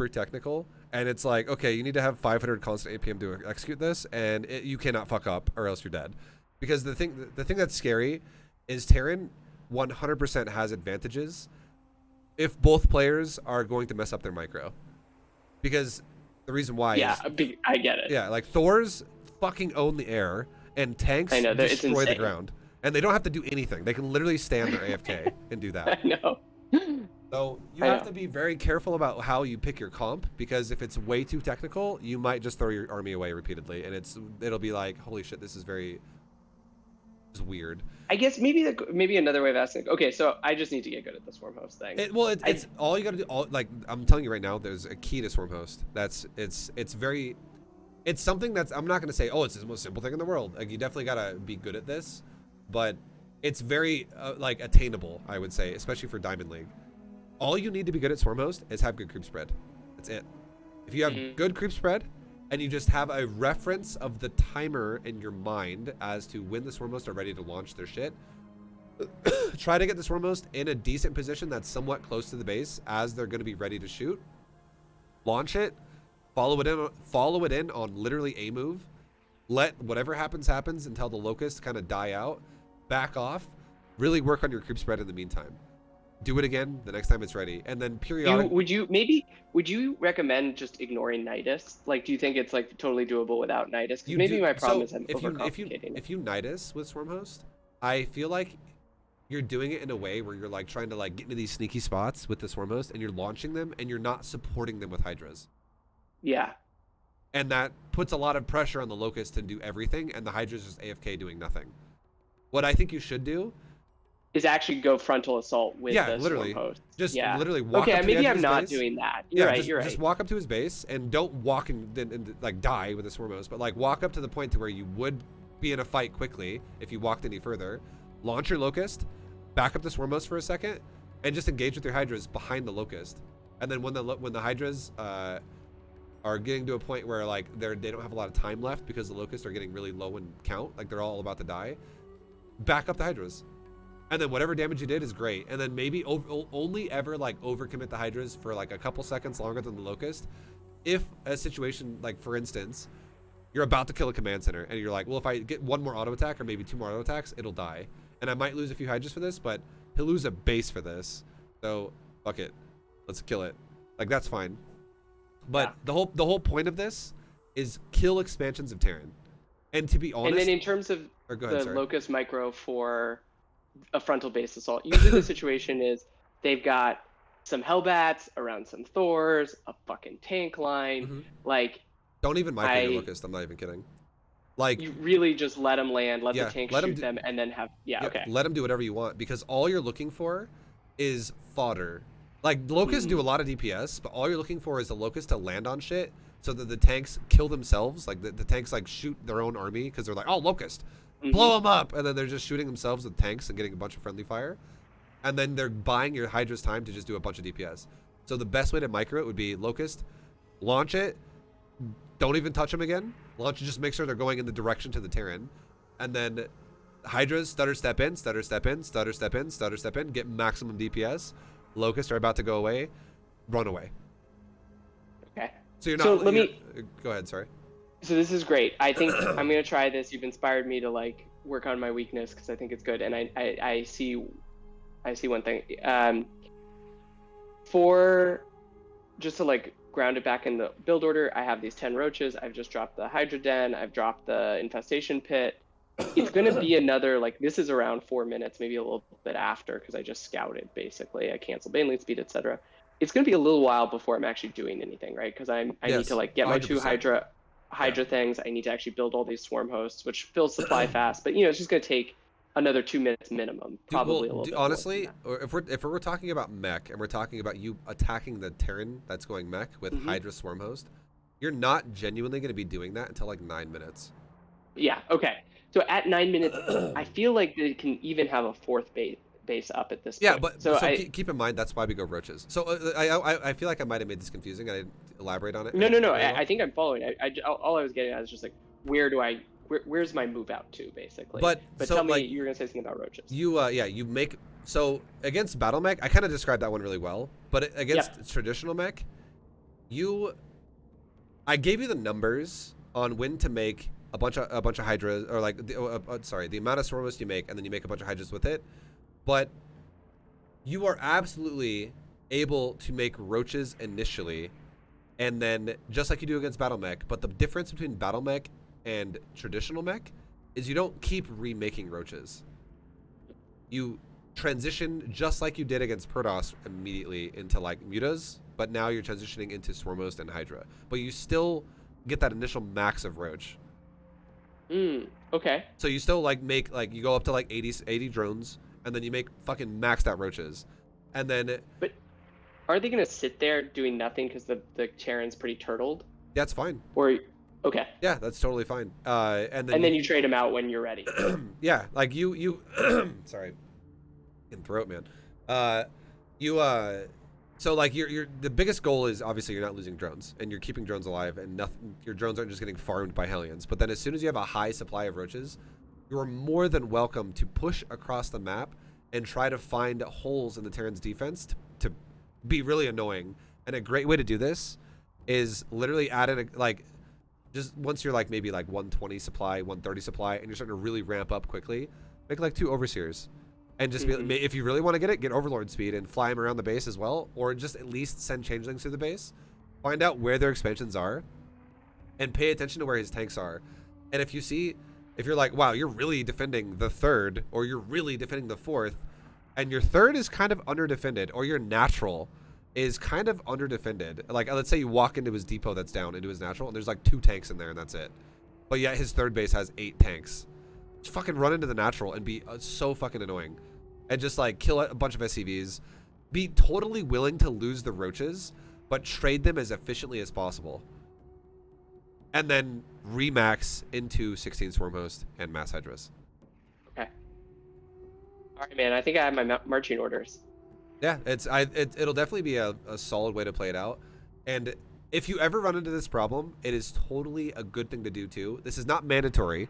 technical, and it's like, okay, you need to have 500 constant APM to execute this, and you cannot fuck up or else you're dead. Because the thing that's scary is Terran 100% has advantages if both players are going to mess up their micro. Because the reason why is, I get it. Yeah, like Thors fucking own the air, and tanks destroy the ground. And they don't have to do anything. They can literally stand their AFK and do that. I know. So you have to be very careful about how you pick your comp, because if it's way too technical, you might just throw your army away repeatedly, and it'll be like, holy shit, this is weird. I guess maybe another way of asking. Okay, so I just need to get good at the swarm host thing. It's all you got to do. Like I'm telling you right now, there's a key to swarm host. It's something that's, I'm not going to say, oh, it's the most simple thing in the world. Like you definitely got to be good at this, but it's very like attainable, I would say, especially for Diamond League. All you need to be good at swarm host is have good creep spread. That's it. If you have good creep spread, and you just have a reference of the timer in your mind as to when the swarm hosts are ready to launch their shit, try to get the swarm host in a decent position that's somewhat close to the base as they're going to be ready to shoot. Launch it, follow it in on literally a move. Let whatever happens until the locusts kind of die out. Back off. Really work on your creep spread in the meantime. Do it again the next time it's ready, and then periodically. Would you recommend just ignoring Nidus? Like, do you think it's like totally doable without Nidus? Because maybe my problem is I'm overcomplicating. If you Nidus with swarm host, I feel like you're doing it in a way where you're like trying to like get into these sneaky spots with the swarm host, and you're launching them, and you're not supporting them with hydras. Yeah. And that puts a lot of pressure on the locust to do everything, and the hydra's just AFK doing nothing. What I think you should do is actually go frontal assault with the literally swarm host. Just literally walk up to maybe the edge I'm of his not base. doing that. You're right. Just walk up to his base, and don't walk and like die with the swarm host, but like walk up to the point to where you would be in a fight quickly if you walked any further. Launch your locust, back up the swarm host for a second, and just engage with your hydras behind the locust. And then when the hydras are getting to a point where like they don't have a lot of time left because the locusts are getting really low in count, like they're all about to die, back up the hydras. And then whatever damage you did is great. And then maybe only ever like overcommit the hydras for like a couple seconds longer than the locust. If a situation, like for instance, You're about to kill a command center, and you're like, well, if I get one more auto attack or maybe 2 more auto attacks, it'll die. And I might lose a few Hydras for this, but he'll lose a base for this. So fuck it, let's kill it. Like that's fine. But the whole point of this is kill expansions of Terran. And to be honest, and then in terms of ahead, the Locust micro for a frontal base assault, usually the situation is they've got some Hellbats around some Thors, a fucking tank line. Like, don't even micro your Locust. I'm not even kidding. Like, you really just let them land, let the tank shoot them, and then have okay. Let them do whatever you want, because all you're looking for is fodder. Like, Locusts do a lot of DPS, but all you're looking for is the Locust to land on shit so that the tanks kill themselves. Like, the tanks, like, shoot their own army because they're like, oh, Locust, blow them up. And then they're just shooting themselves with tanks and getting a bunch of friendly fire. And then they're buying your Hydra's time to just do a bunch of DPS. So the best way to micro it would be Locust, launch it, don't even touch them again. Launch it, just make sure they're going in the direction to the Terran. And then Hydras, stutter step in, stutter step in, stutter step in, stutter step in, get maximum DPS. Locusts are about to go away, run away. Okay. So you're not. So let me go ahead. Sorry. So this is great. I think I'm gonna try this. You've inspired me to like work on my weakness because I think it's good, and I see one thing. For just to like ground it back in the build order, I have these 10 roaches. I've just dropped the Hydra Den. I've dropped the infestation pit. It's going to be another, like, this is around 4 minutes, maybe a little bit after, because I just scouted, basically. I canceled bane lead speed, etc. It's going to be a little while before I'm actually doing anything, right? Because I need to, like, get my 2 Hydra things. I need to actually build all these swarm hosts, which fills supply fast. But, you know, it's just going to take another 2 minutes minimum, probably a little bit honestly, more than or if we're talking about Mech, and we're talking about you attacking the Terran that's going Mech with Hydra swarm host, you're not genuinely going to be doing that until, like, 9 minutes. Yeah, okay. So at 9 minutes, I feel like they can even have a 4th base up at this point. Yeah, but so keep in mind, that's why we go roaches. So I feel like I might have made this confusing. I didn't elaborate on it. No. I think I'm following. All I was getting at is just like, where's my move out to, basically. But so, tell me, like, you were going to say something about roaches. You make, so against battle mech, I kind of described that one really well. But against traditional mech, I gave you the numbers on when to make a bunch of hydras, or like the amount of swarm hosts you make, and then you make a bunch of hydras with it. But you are absolutely able to make roaches initially, and then just like you do against battle mech. But the difference between battle mech and traditional mech is you don't keep remaking roaches. You transition just like you did against Protoss immediately into like mutas, but now you're transitioning into swarm host and hydra. But you still get that initial max of roach. Okay. So you still like make, like, you go up to like 80 drones, and then you make fucking maxed out roaches, and then. But are they gonna sit there doing nothing because the Terran's pretty turtled? That's fine. Or okay. Yeah, that's totally fine. And then you trade them out when you're ready. Yeah, like you sorry, in throat, man. So like you're the biggest goal is obviously you're not losing drones, and you're keeping drones alive, and nothing. Your drones aren't just getting farmed by Hellions. But then as soon as you have a high supply of roaches, you are more than welcome to push across the map and try to find holes in the Terran's defense to be really annoying. And a great way to do this is literally add in just once you're like maybe like 120 supply, 130 supply, and you're starting to really ramp up quickly, make like 2 overseers. And just be, if you really want to get Overlord speed and fly them around the base as well, or just at least send changelings to the base, find out where their expansions are, and pay attention to where his tanks are. And if you're like, wow, you're really defending the 3rd, or you're really defending the 4th, and your 3rd is kind of under-defended, or your natural is kind of under-defended. Like, let's say you walk into his depot that's down, into his natural, and there's like 2 tanks in there, and that's it. But yet his 3rd base has 8 tanks. Just fucking run into the natural and be so fucking annoying. And just like kill a bunch of SCVs. Be totally willing to lose the roaches, but trade them as efficiently as possible. And then remax into 16 swarm host and mass hydras. Okay. All right, man. I think I have my marching orders. Yeah, it'll definitely be a solid way to play it out. And if you ever run into this problem, it is totally a good thing to do too. This is not mandatory,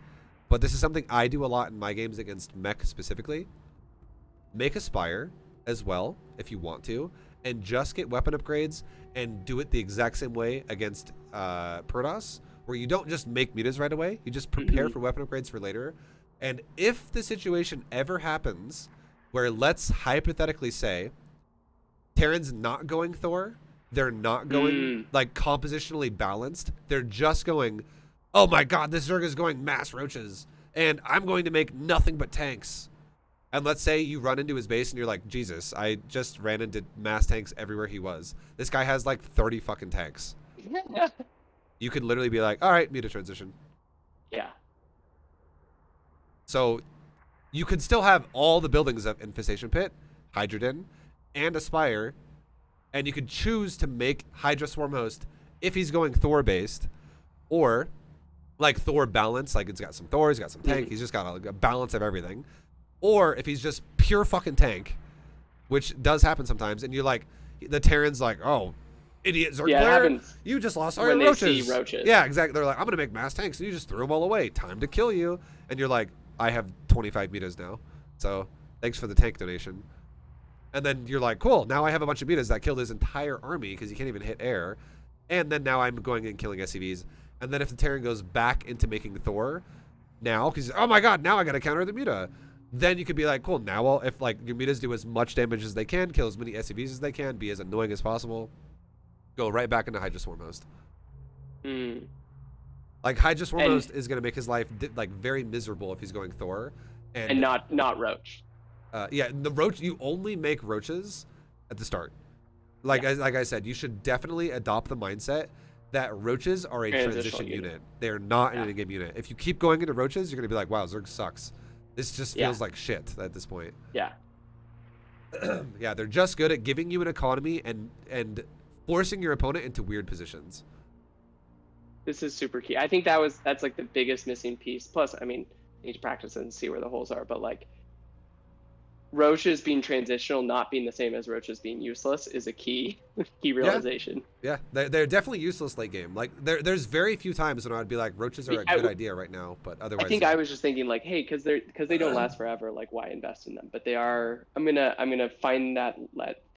but this is something I do a lot in my games against Mech specifically. Make a spire as well if you want to, and just get weapon upgrades and do it the exact same way against Protoss, where you don't just make mutas right away. You just prepare for weapon upgrades for later. And if the situation ever happens where, let's hypothetically say, Terran's not going Thor, they're not going like compositionally balanced, they're just going, oh my god, this Zerg is going mass roaches, and I'm going to make nothing but tanks. And let's say you run into his base and you're like, Jesus, I just ran into mass tanks everywhere he was. This guy has like 30 fucking tanks. You could literally be like, all right, muta transition. Yeah. So you could still have all the buildings of Infestation Pit, Hydrogen, and a Spire, and you could choose to make Hydra Swarm Host if he's going Thor based, or like Thor balance, like it's got some Thor, he's got some tank, he's just got a balance of everything. Or if he's just pure fucking tank, which does happen sometimes, and you're like, the Terran's like, oh, idiot Zerg player, you just lost all your roaches. They see roaches. Yeah, exactly. They're like, I'm going to make mass tanks, and you just threw them all away. Time to kill you. And you're like, I have 25 mutas now, so thanks for the tank donation. And then you're like, cool, now I have a bunch of mutas that killed his entire army because he can't even hit air. And then now I'm going and killing SCVs. And then if the Terran goes back into making Thor now, because, oh my god, now I got to counter the muta. Then you could be like, cool, now if like your mutas do as much damage as they can, kill as many SCVs as they can, be as annoying as possible, go right back into Hydra Swarm Host. Like Hydra Swarm Host is going to make his life like very miserable if he's going Thor. And not Roach. Yeah, the Roach, you only make Roaches at the start. Like, like I said, you should definitely adopt the mindset that Roaches are a transition unit. They are not an in-game unit. If you keep going into Roaches, you're going to be like, wow, Zerg sucks. This just feels like shit at this point. Yeah. Yeah, they're just good at giving you an economy and forcing your opponent into weird positions. This is super key. I think that's like the biggest missing piece. Plus, I mean, you need to practice it and see where the holes are, but like Roaches being transitional, not being the same as Roaches being useless is a key realization. Yeah, they're definitely useless late game. Like there's very few times when I'd be like, Roaches are a good idea right now, but otherwise. I think I was just thinking like, hey, because they don't last forever. Like, why invest in them? But they are. I'm gonna find that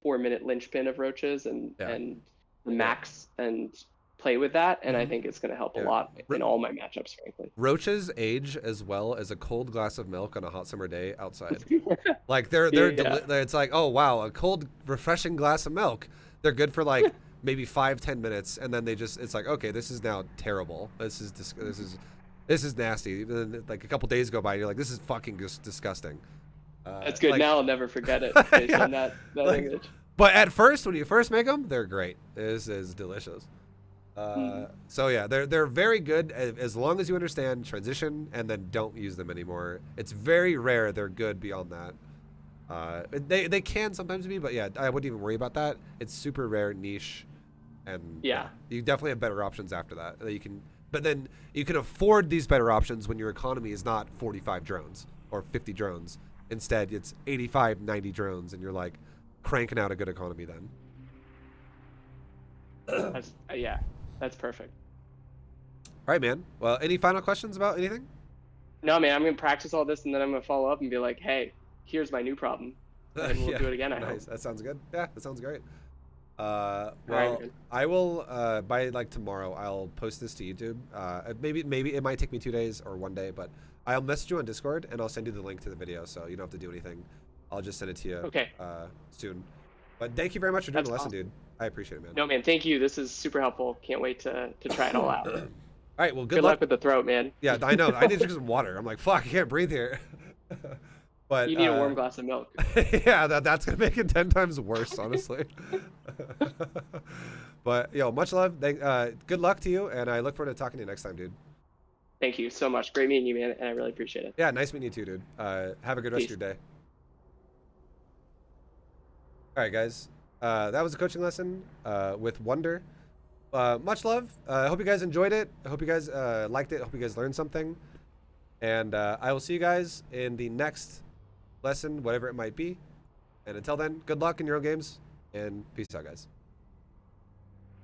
4-minute linchpin of Roaches and max and play with that, and I think it's going to help a lot in all my matchups, frankly. Roaches age as well as a cold glass of milk on a hot summer day outside. Like they're it's like, oh wow, a cold refreshing glass of milk. They're good for like maybe 5-10 minutes, and then it's like, okay, this is now terrible. This is nasty. And then, like a couple days go by, and you're like, this is fucking just disgusting. That's good. Like, now I'll never forget it based on that language. But at first, when you first make them, they're great. This is delicious. So yeah, they're very good as long as you understand transition and then don't use them anymore. It's very rare they're good beyond that. They can sometimes be, but yeah, I wouldn't even worry about that. It's super rare, niche, and you definitely have better options after that. But then you can afford these better options when your economy is not 45 drones or 50 drones. Instead, it's 85, 90 drones, and you're like cranking out a good economy then. That's perfect. All right, man. Well, any final questions about anything? No, man. I'm gonna practice all this, and then I'm gonna follow up and be like, "Hey, here's my new problem," and we'll do it again. I hope. That sounds good. Yeah, that sounds great. Well, right, I will by like tomorrow. I'll post this to YouTube. Maybe it might take me 2 days or 1 day, but I'll message you on Discord and I'll send you the link to the video, so you don't have to do anything. I'll just send it to you. Soon. But thank you very much for doing the lesson, dude. I appreciate it, man. No, man, thank you. This is super helpful. Can't wait to try it all out. All right, well, good luck with the throat, man. Yeah, I know. I need to drink some water. I'm like, fuck, I can't breathe here. But you need a warm glass of milk. Yeah, that's gonna make it 10 times worse, honestly. But much love. Good luck to you, and I look forward to talking to you next time, dude. Thank you so much. Great meeting you, man, and I really appreciate it. Yeah, nice meeting you too, dude. Have a good rest of your day. All right, guys. That was a coaching lesson with Wonder. Much love. I hope you guys enjoyed it. I hope you guys liked it. I hope you guys learned something. And I will see you guys in the next lesson, whatever it might be. And until then, good luck in your own games, and peace out, guys.